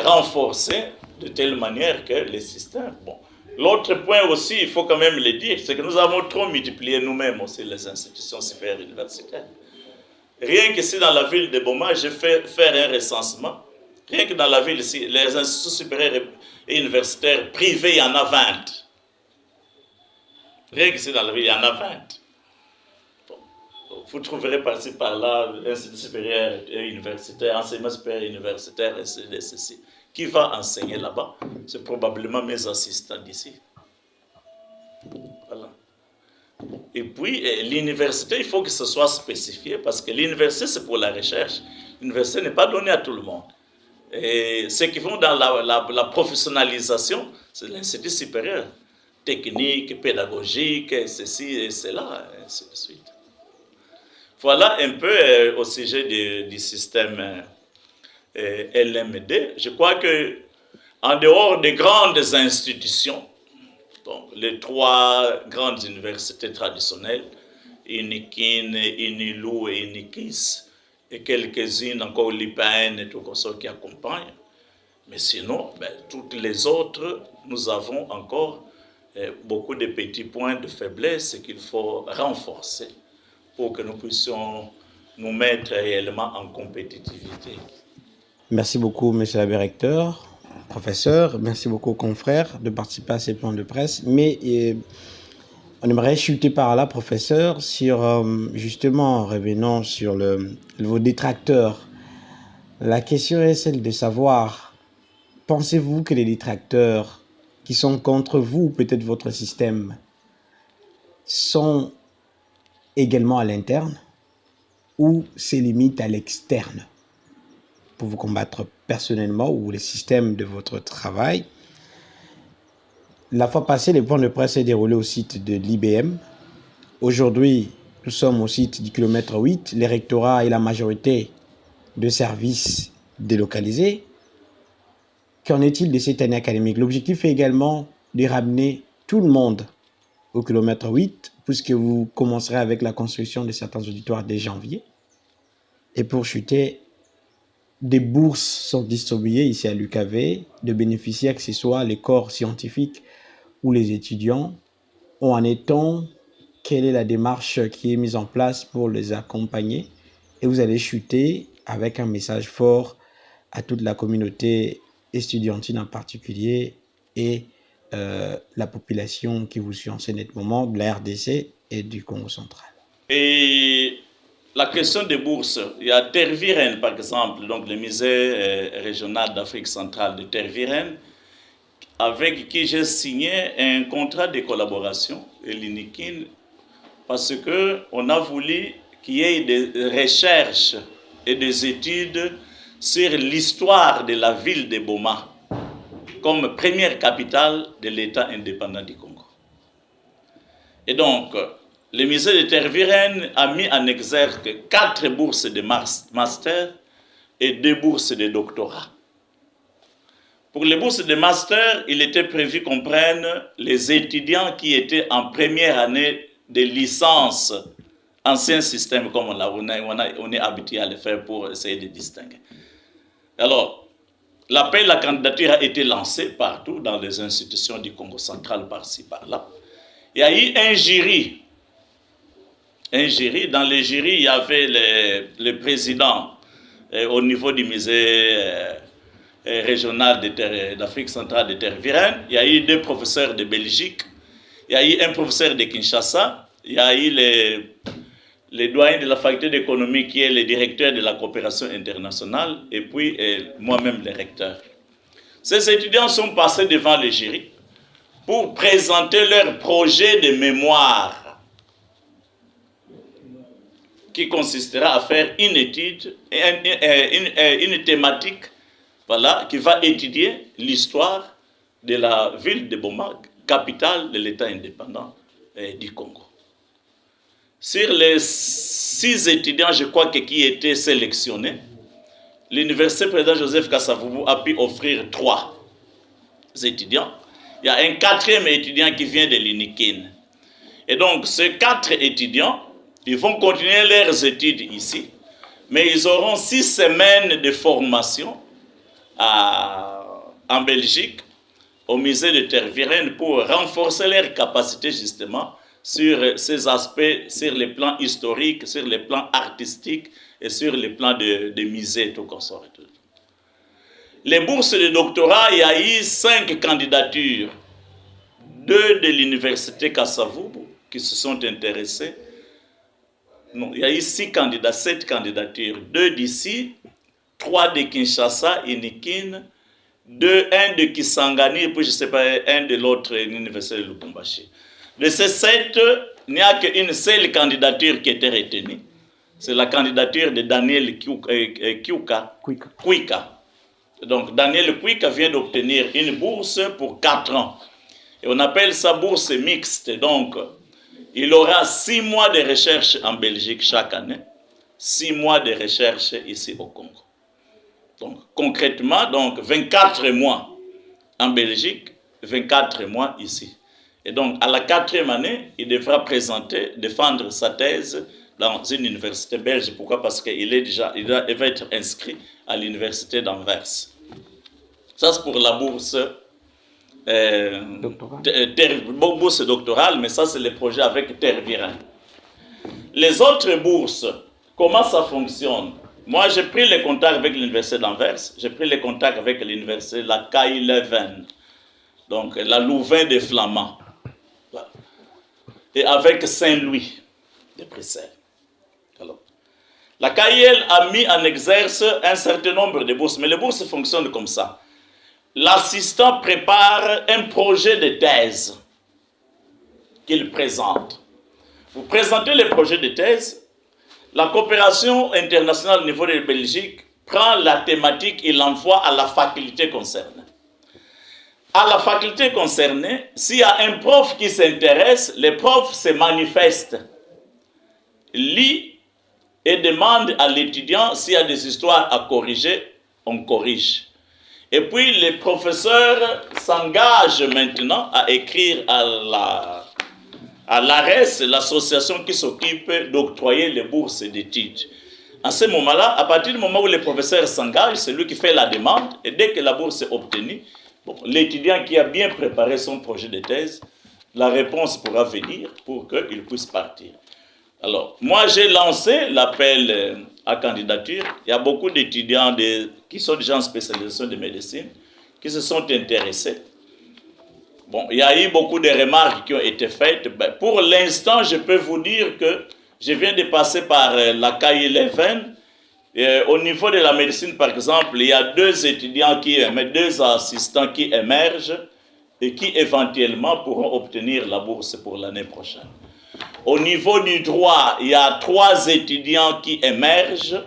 renforcés de telle manière que les systèmes... Bon. L'autre point aussi, il faut quand même le dire, c'est que nous avons trop multiplié nous-mêmes aussi les institutions supérieures universitaires. Rien que si dans la ville de Boma, je fais faire un recensement, rien que dans la ville ici, les instituts supérieurs et universitaires privés, il y en a 20. Rien que si dans la ville, il y en a 20. Bon. Vous trouverez par-ci, par-là, institut supérieur et universitaire, enseignement supérieur et universitaire, et ceci. Qui va enseigner là-bas? C'est probablement mes assistants d'ici. Voilà. Et puis, l'université, il faut que ce soit spécifié, parce que l'université, c'est pour la recherche. L'université n'est pas donnée à tout le monde. Et ceux qui vont dans la professionnalisation, c'est l'institut supérieur, technique, pédagogique, ceci et cela, et ainsi de suite. Voilà un peu au sujet du système LMD. Je crois que en dehors des grandes institutions, donc les 3 grandes universités traditionnelles, Inikin, Inilou et Inikis, et quelques-unes encore l'IPN et tout ça qui accompagnent. Mais sinon, toutes les autres, nous avons encore beaucoup de petits points de faiblesse qu'il faut renforcer pour que nous puissions nous mettre réellement en compétitivité. Merci beaucoup, monsieur l'abbé recteur, professeur. Merci beaucoup, confrères, de participer à ces plans de presse. Mais on aimerait chuter par là, professeur, sur, justement, revenons sur vos détracteurs. La question est celle de savoir, pensez-vous que les détracteurs qui sont contre vous, ou peut-être votre système, sont également à l'interne ou se limitent à l'externe pour vous combattre personnellement ou les systèmes de votre travail? La fois passée, les points de presse s'est déroulé au site de l'IBM. Aujourd'hui, nous sommes au site du kilomètre 8. Les rectorats et la majorité de services délocalisés. Qu'en est-il de cette année académique? L'objectif est également de ramener tout le monde au kilomètre 8, puisque vous commencerez avec la construction de certains auditoires dès janvier. Et pour chuter, des bourses sont distribuées ici à l'UKV, de bénéficiaires que ce soit les corps scientifiques ou les étudiants. Où en est-on? Quelle est la démarche qui est mise en place pour les accompagner? Et vous allez chuter avec un message fort à toute la communauté estudiantine en particulier et la population qui vous suit en ce net moment de la RDC et du Congo central. Et la question des bourses, il y a Tervuren par exemple, donc le musée régional d'Afrique centrale de Tervuren, avec qui j'ai signé un contrat de collaboration, l'INIKIN, parce qu'on a voulu qu'il y ait des recherches et des études sur l'histoire de la ville de Boma comme première capitale de l'État indépendant du Congo. Et donc, le musée de Tervuren a mis en exergue 4 bourses de master et 2 bourses de doctorat. Pour les bourses de master, il était prévu qu'on prenne les étudiants qui étaient en première année de licence ancien système comme on est habitué à le faire pour essayer de distinguer. Alors, l'appel à candidature a été lancé partout dans les institutions du Congo central, par-ci, par-là. Il y a eu un jury. Dans le jury, il y avait le président au niveau du musée régional d'Afrique centrale de Tervuren. Il y a eu 2 professeurs de Belgique. Il y a eu un professeur de Kinshasa. Il y a eu les doyens de la faculté d'économie qui est le directeur de la coopération internationale et puis moi-même le recteur. Ces étudiants sont passés devant le jury pour présenter leur projet de mémoire qui consistera à faire une étude, une thématique, voilà, qui va étudier l'histoire de la ville de Boma, capitale de l'État indépendant du Congo. Sur les 6 étudiants, je crois qui étaient sélectionnés, l'université président Joseph Kasavubu a pu offrir 3 étudiants. Il y a un 4e étudiant qui vient de l'UNIKIN. Et donc, ces 4 étudiants, ils vont continuer leurs études ici, mais ils auront 6 semaines de formation en Belgique, au musée de Tervuren, pour renforcer leurs capacités justement sur ces aspects, sur les plans historiques, sur les plans artistiques et sur les plans de musée, tout comme ça. Les bourses de doctorat, il y a eu 5 candidatures. 2 de l'université Kasavubu qui se sont intéressés. Non, il y a eu 7 candidatures. 2 d'ici, 3 de Kinshasa, Inikin, 1 de Kisangani, puis je ne sais pas, 1 de l'autre université de Lubumbashi. De ces 7, il n'y a qu'une seule candidature qui était retenue. C'est la candidature de Daniel Kwika. Donc, Daniel Kwika vient d'obtenir une bourse pour 4 ans. Et on appelle ça bourse mixte. Donc, il aura 6 mois de recherche en Belgique chaque année, 6 mois de recherche ici au Congo. Donc, concrètement, donc 24 mois en Belgique, 24 mois ici. Et donc, à la 4e année, il devra défendre sa thèse dans une université belge. Pourquoi? Parce qu'il va être inscrit à l'université d'Anvers. Ça, c'est pour la bourse bourse doctorale, mais ça, c'est le projet avec Tervuren. Les autres bourses, comment ça fonctionne? Moi, j'ai pris les contacts avec l'université d'Anvers, j'ai pris les contacts avec l'université de la KI Leuven, donc la Louvain des Flamands, et avec Saint-Louis de Bruxelles. Alors, la KIL a mis en exerce un certain nombre de bourses, mais les bourses fonctionnent comme ça. L'assistant prépare un projet de thèse qu'il présente. Vous présentez le projet de thèse, la coopération internationale au niveau de la Belgique prend la thématique et l'envoie à la faculté concernée. À la faculté concernée, s'il y a un prof qui s'intéresse, le prof se manifeste, lit et demande à l'étudiant s'il y a des histoires à corriger, on corrige. Et puis les professeurs s'engagent maintenant à écrire à l'ARES, l'association qui s'occupe d'octroyer les bourses d'études. À ce moment-là, à partir du moment où le professeur s'engage, c'est lui qui fait la demande, et dès que la bourse est obtenue, l'étudiant qui a bien préparé son projet de thèse, la réponse pourra venir pour qu'il puisse partir. Alors, moi j'ai lancé l'appel à candidature. Il y a beaucoup d'étudiants qui sont déjà en spécialisation de médecine, qui se sont intéressés. Bon, il y a eu beaucoup de remarques qui ont été faites. Pour l'instant, je peux vous dire que je viens de passer par la KI Leuven. Au niveau de la médecine, par exemple, il y a 2 étudiants 2 assistants qui émergent et qui éventuellement pourront obtenir la bourse pour l'année prochaine. Au niveau du droit, il y a 3 étudiants qui émergent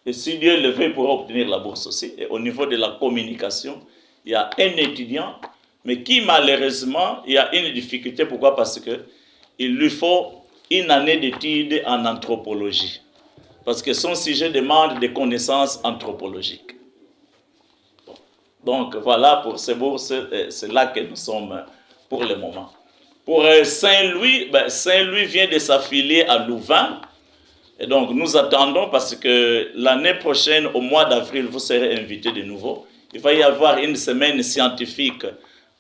et si Dieu le veut, pourront obtenir la bourse aussi. Et au niveau de la communication, il y a un étudiant, mais qui malheureusement, il y a une difficulté. Pourquoi? Parce qu'il lui faut une année d'études en anthropologie. Parce que son sujet demande des connaissances anthropologiques. Bon. Donc voilà pour ces bourses, c'est là que nous sommes pour le moment. Pour Saint-Louis, Saint-Louis vient de s'affilier à Louvain. Et donc, nous attendons parce que l'année prochaine, au mois d'avril, vous serez invités de nouveau. Il va y avoir une semaine scientifique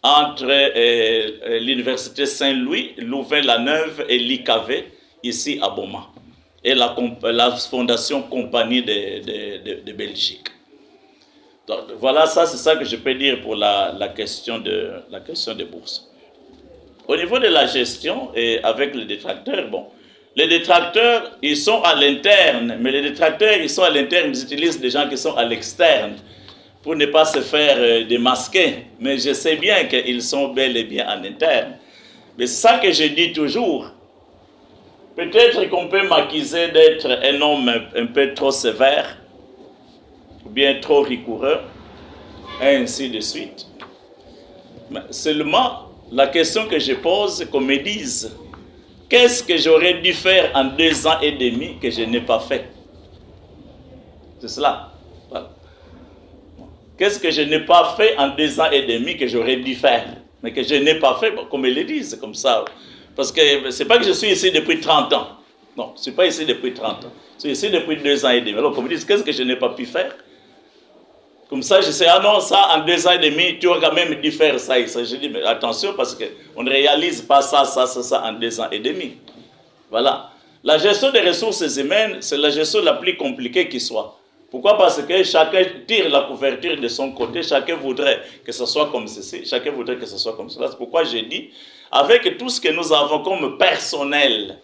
entre l'Université Saint-Louis, Louvain-la-Neuve et l'IKV, ici à Boma, et la Fondation Compagnie de Belgique. Donc, voilà, ça c'est ça que je peux dire pour la question des bourses. Au niveau de la gestion, et avec les détracteurs, bon, les détracteurs, ils sont à l'interne, mais les détracteurs, ils sont à l'interne, ils utilisent des gens qui sont à l'externe pour ne pas se faire démasquer. Mais je sais bien qu'ils sont bel et bien en interne. Mais c'est ça que je dis toujours. Peut-être qu'on peut m'accuser d'être un homme un peu trop sévère, ou bien trop rigoureux, et ainsi de suite. Mais seulement, la question que je pose, qu'on me dise, qu'est-ce que j'aurais dû faire en 2 ans et demi que je n'ai pas fait? C'est cela. Voilà. Qu'est-ce que je n'ai pas fait en 2 ans et demi que j'aurais dû faire, mais que je n'ai pas fait, bon, qu'on me le dise comme ça. Parce que ce n'est pas que je suis ici depuis 30 ans. Non, je ne suis pas ici depuis 30 ans. Je suis ici depuis 2 ans et demi. Alors qu'on me dise, qu'est-ce que je n'ai pas pu faire? Comme ça, je sais, ah non, ça, en 2 ans et demi, tu aurais quand même dû faire ça et ça. Je dis, mais attention, parce qu'on ne réalise pas ça en 2 ans et demi. Voilà. La gestion des ressources humaines, c'est la gestion la plus compliquée qui soit. Pourquoi? Parce que chacun tire la couverture de son côté, chacun voudrait que ce soit comme ceci, chacun voudrait que ce soit comme cela. C'est pourquoi j'ai dit, avec tout ce que nous avons comme personnel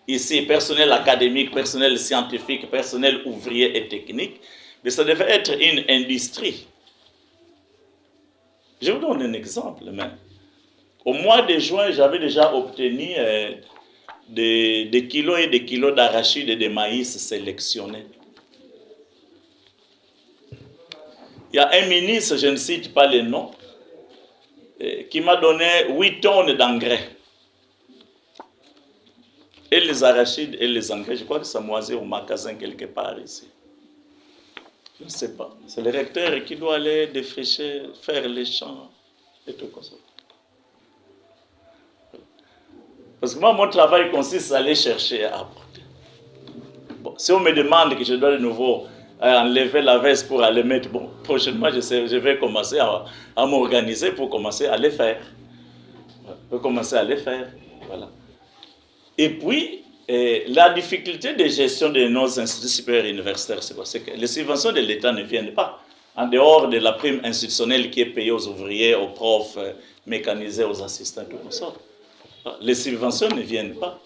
ici, personnel académique, personnel scientifique, personnel ouvrier et technique, mais ça devait être une industrie. Je vous donne un exemple. Mais au mois de juin, j'avais déjà obtenu des kilos et des kilos d'arachides et de maïs sélectionnés. Il y a un ministre, je ne cite pas les noms, qui m'a donné 8 tonnes d'engrais. Et les arachides et les engrais, je crois que ça moisit au magasin quelque part ici. Je ne sais pas. C'est le recteur qui doit aller défricher, faire les champs et tout comme ça. Parce que moi, mon travail consiste à aller chercher à apporter. Bon, si on me demande que je dois de nouveau enlever la veste pour aller mettre, bon, prochainement, je vais commencer à m'organiser pour commencer à les faire. Voilà. Et puis, la difficulté de gestion de nos instituts supérieurs universitaires, c'est quoi? C'est que les subventions de l'État ne viennent pas. En dehors de la prime institutionnelle qui est payée aux ouvriers, aux profs, mécanisés, aux assistants, tout ça. Les subventions ne viennent pas.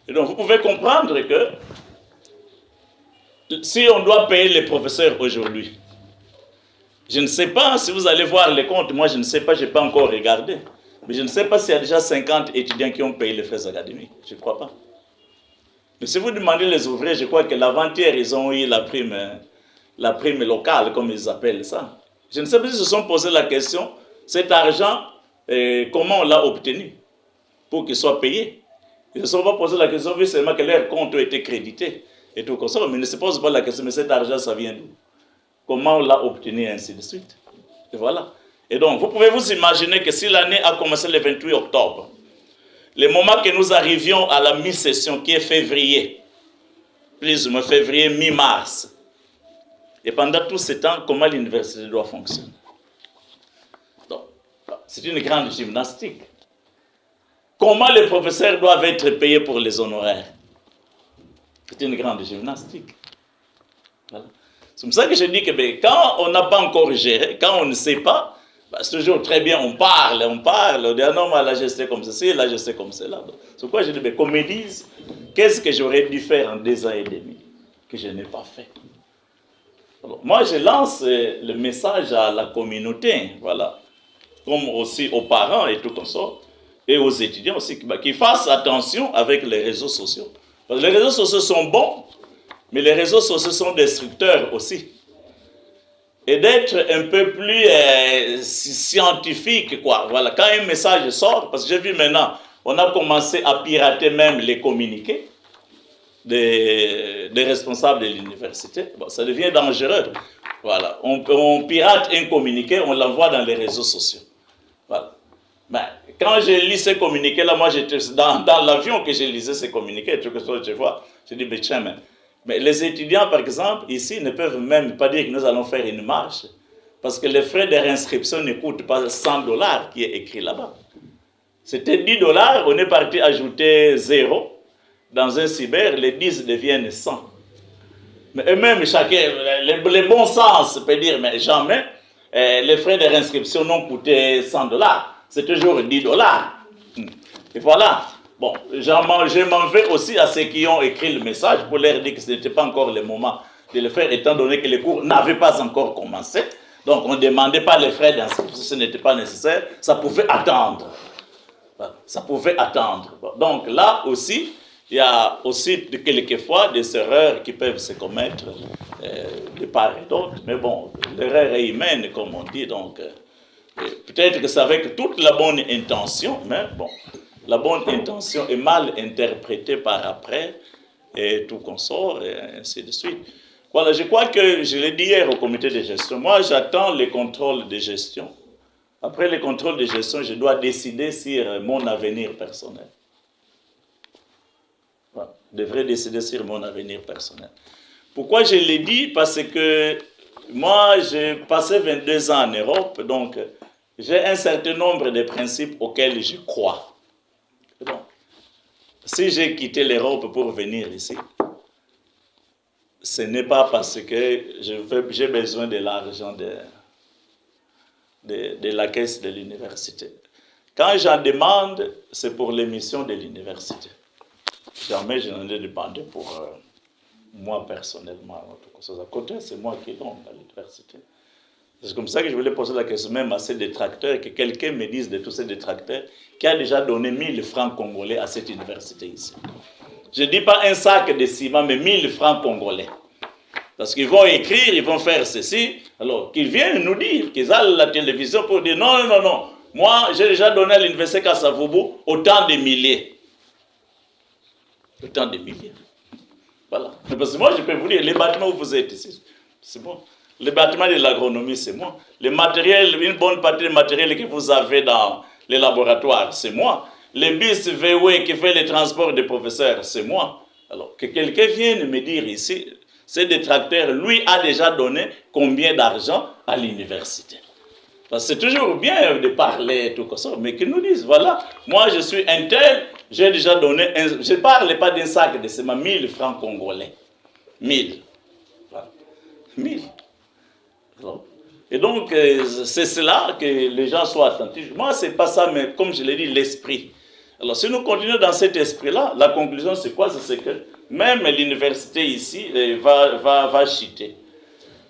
Et donc, vous pouvez comprendre que si on doit payer les professeurs aujourd'hui, je ne sais pas si vous allez voir les comptes, moi je ne sais pas, je n'ai pas encore regardé, mais je ne sais pas s'il y a déjà 50 étudiants qui ont payé les frais académiques, je ne crois pas. Mais si vous demandez les ouvriers, je crois que l'avant-hier, ils ont eu la prime locale, comme ils appellent ça. Je ne sais pas s'ils se sont posé la question, cet argent, comment on l'a obtenu pour qu'il soit payé. Ils ne se sont pas posé la question, vu seulement que leurs comptes ont été crédités. Et tout comme ça, mais ne se pose pas la question, mais cet argent, ça vient d'où? Comment on l'a obtenu, et ainsi de suite. Et voilà. Et donc, vous pouvez vous imaginer que si l'année a commencé le 28 octobre, le moment que nous arrivions à la mi-session, qui est février, plus ou moins février, mi-mars, et pendant tout ce temps, comment l'université doit fonctionner? Donc, c'est une grande gymnastique. Comment les professeurs doivent être payés pour les honoraires? C'est une grande gymnastique. Voilà. C'est pour ça que je dis que quand on n'a pas encore géré, quand on ne sait pas, c'est toujours très bien, on parle, on dit ah non, là je sais comme ceci, là je sais comme cela. C'est pourquoi je dis, qu'on me dise, qu'est-ce que j'aurais dû faire en 2 ans et demi que je n'ai pas fait? Alors, moi je lance le message à la communauté, voilà, comme aussi aux parents et tout comme ça, et aux étudiants aussi, qu'ils fassent attention avec les réseaux sociaux. Parce que les réseaux sociaux sont bons, mais les réseaux sociaux sont destructeurs aussi. Et d'être un peu plus scientifique, quoi. Voilà, quand un message sort, parce que j'ai vu maintenant, on a commencé à pirater même les communiqués des responsables de l'université. Bon, ça devient dangereux. Voilà, on pirate un communiqué, on l'envoie dans les réseaux sociaux. Voilà. Ben, quand j'ai lu ces communiqués-là, moi j'étais dans l'avion que j'ai lisé ces communiqués, tout que je vois, Je dis, mais tiens, mais les étudiants, par exemple, ici, ne peuvent même pas dire que nous allons faire une marche, parce que les frais de réinscription ne coûtent pas $100 qui est écrit là-bas. C'était $10, on est parti ajouter 0. Dans un cyber, les 10 deviennent 100. Mais eux-mêmes, chacun, les bons sens peut dire, mais jamais, les frais de réinscription n'ont coûté $100. C'est toujours $10. Et voilà. Bon, je m'en vais aussi à ceux qui ont écrit le message pour leur dire que ce n'était pas encore le moment de le faire, étant donné que les cours n'avaient pas encore commencé. Donc, on ne demandait pas les frais d'inscription, ce n'était pas nécessaire, ça pouvait attendre. Ça pouvait attendre. Donc, là aussi, il y a aussi quelquefois des erreurs qui peuvent se commettre de part et d'autre. Mais bon, l'erreur est humaine, comme on dit, donc peut-être que c'est avec toute la bonne intention, mais bon, la bonne intention est mal interprétée par après, et tout consort, et ainsi de suite. Voilà, je crois que je l'ai dit hier au comité de gestion. Moi, j'attends les contrôles de gestion. Après les contrôles de gestion, je dois décider sur mon avenir personnel. Voilà, je devrais décider sur mon avenir personnel. Pourquoi je l'ai dit? Parce que moi, j'ai passé 22 ans en Europe, donc j'ai un certain nombre de principes auxquels je crois. Donc, si j'ai quitté l'Europe pour venir ici, ce n'est pas parce que j'ai besoin de l'argent de la caisse de l'université. Quand j'en demande, c'est pour les missions de l'université. Jamais je n'en ai demandé pour moi personnellement. À côté, c'est moi qui donne à l'université. C'est comme ça que je voulais poser la question même à ces détracteurs, que quelqu'un me dise de tous ces détracteurs qui a déjà donné 1000 francs congolais à cette université ici. Je ne dis pas un sac de ciment, mais 1000 francs congolais. Parce qu'ils vont écrire, ils vont faire ceci. Alors, qu'ils viennent nous dire, qu'ils aillent à la télévision pour dire non, non, non. Moi, j'ai déjà donné à l'université Kasavubu autant de milliers. Autant de milliers. Voilà. Parce que moi, je peux vous dire, les bâtiments où vous êtes ici, c'est bon. Les bâtiments de l'agronomie, c'est moi. Les matériels, une bonne partie des matériels que vous avez dans les laboratoires, c'est moi. Les bus VW qui fait les transports des professeurs, c'est moi. Alors, que quelqu'un vienne me dire ici, ce détracteur, lui, a déjà donné combien d'argent à l'université. Parce que c'est toujours bien de parler, tout comme ça, mais qu'ils nous disent, voilà, moi je suis un tel, j'ai déjà donné, je ne parle pas d'un sac de ciment, 1000 francs congolais. 1000. Voilà. 1000. Alors, et donc, c'est cela que les gens soient attentifs. Moi, ce n'est pas ça, mais comme je l'ai dit, l'esprit. Alors, si nous continuons dans cet esprit-là, la conclusion, c'est quoi? C'est que même l'université ici va chuter.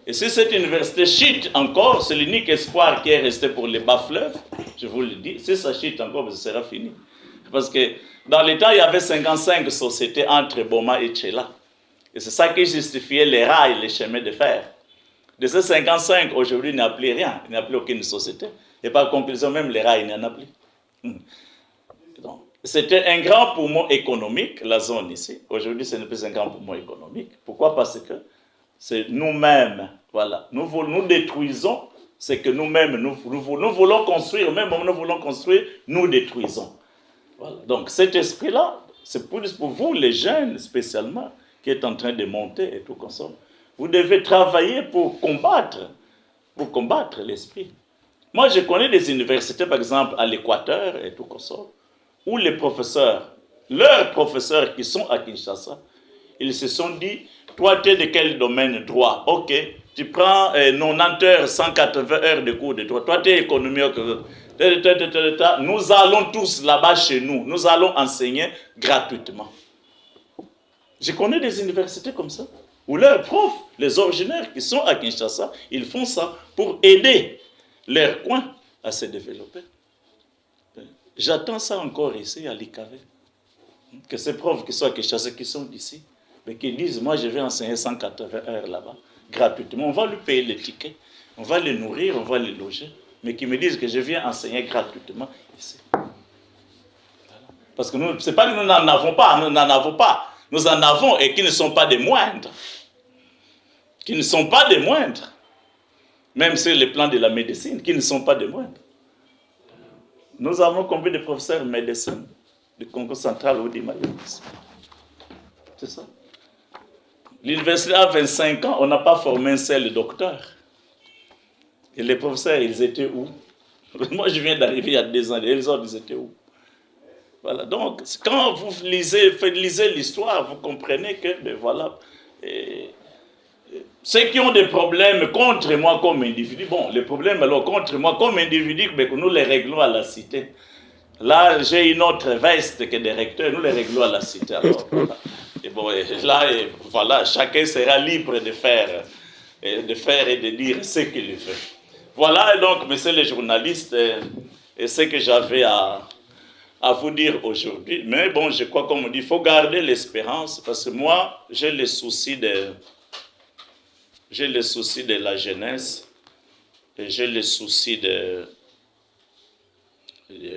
Et si cette université chute encore, c'est l'unique espoir qui est resté pour les bas-fleuves, je vous le dis. Si ça chute encore, ce sera fini. Parce que dans les temps, il y avait 55 sociétés entre Boma et Tchela. Et c'est ça qui justifiait les rails, les chemins de fer. De ces 55, aujourd'hui, il n'y a plus rien. Il n'y a plus aucune société. Et par conclusion, même les rails, il n'y en a plus. Donc, c'était un grand poumon économique, la zone ici. Aujourd'hui, ce n'est plus un grand poumon économique. Pourquoi? Parce que c'est nous-mêmes, voilà. Nous détruisons ce que nous-mêmes, nous voulons construire. Même nous voulons construire, nous détruisons. Voilà. Donc, cet esprit-là, c'est pour vous, les jeunes spécialement, qui êtes en train de monter et tout comme ça. Vous devez travailler pour combattre l'esprit. Moi, je connais des universités, par exemple, à l'Équateur et tout comme ça, où les professeurs, leurs professeurs qui sont à Kinshasa, ils se sont dit, toi, tu es de quel domaine? Droit. Ok, tu prends 90 heures, 180 heures de cours de droit. Toi, tu es économie. Nous allons tous là-bas chez nous. Nous allons enseigner gratuitement. Je connais des universités comme ça, où leurs profs, les originaires qui sont à Kinshasa, ils font ça pour aider leur coin à se développer. J'attends ça encore ici à l'IKV. Que ces profs qui sont à Kinshasa, qui sont d'ici, mais qui disent, moi je vais enseigner 180 heures là-bas, gratuitement. On va lui payer les tickets, on va les nourrir, on va les loger, mais qui me disent que je viens enseigner gratuitement ici. Voilà. Parce que ce n'est pas que nous n'en avons pas, nous n'en avons pas. Nous en avons et qui ne sont pas des moindres. Qui ne sont pas des moindres. Même sur le plan de la médecine, qui ne sont pas des moindres. Nous avons combien de professeurs médecins du Congo central ou du Mali? C'est ça. L'université a 25 ans, on n'a pas formé un seul docteur. Et les professeurs, ils étaient où? Moi, je viens d'arriver il y a 2 ans, et les autres, ils étaient où? Voilà, donc quand vous lisez l'histoire, vous comprenez que, ben voilà, ceux qui ont des problèmes contre moi comme individu, bon, les problèmes alors contre moi comme individu, ben, nous les réglons à la cité. Là, j'ai une autre veste que des recteurs, nous les réglons à la cité. Alors, voilà. Et bon, voilà, chacun sera libre de faire et de dire ce qu'il fait. Voilà, donc, messieurs les journalistes, et ce que j'avais à vous dire aujourd'hui. Mais bon, je crois qu'on me dit, il faut garder l'espérance, parce que moi, j'ai le souci de la jeunesse, et j'ai le souci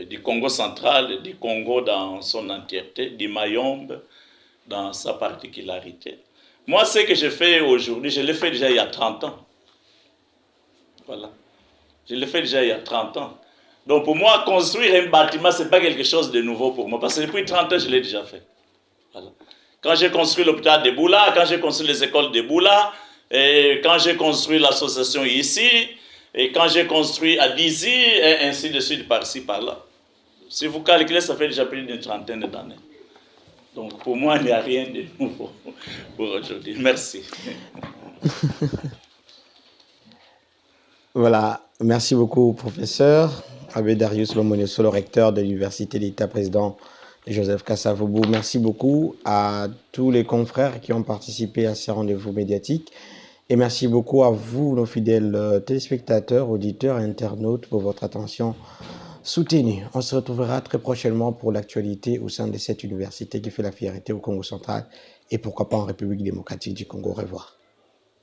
du Congo central, du Congo dans son entièreté, du Mayombe dans sa particularité. Moi, ce que je fais aujourd'hui, je l'ai fait déjà il y a 30 ans. Voilà. Je l'ai fait déjà il y a 30 ans. Donc pour moi, construire un bâtiment, ce n'est pas quelque chose de nouveau pour moi, parce que depuis 30 ans, je l'ai déjà fait. Voilà. Quand j'ai construit l'hôpital de Boula, quand j'ai construit les écoles de Boula, et quand j'ai construit l'association ici, et quand j'ai construit à Dizy, et ainsi de suite, par-ci, par-là. Si vous calculez, ça fait déjà plus d'une trentaine d'années. Donc pour moi, il n'y a rien de nouveau pour aujourd'hui. Merci. Voilà, merci beaucoup, professeur Abbé Darius Lomoneso, le recteur de l'Université d'État, président Joseph Kasavubu. Merci beaucoup à tous les confrères qui ont participé à ces rendez-vous médiatiques. Et merci beaucoup à vous, nos fidèles téléspectateurs, auditeurs et internautes, pour votre attention soutenue. On se retrouvera très prochainement pour l'actualité au sein de cette université qui fait la fierté au Congo central et pourquoi pas en République démocratique du Congo. Au revoir.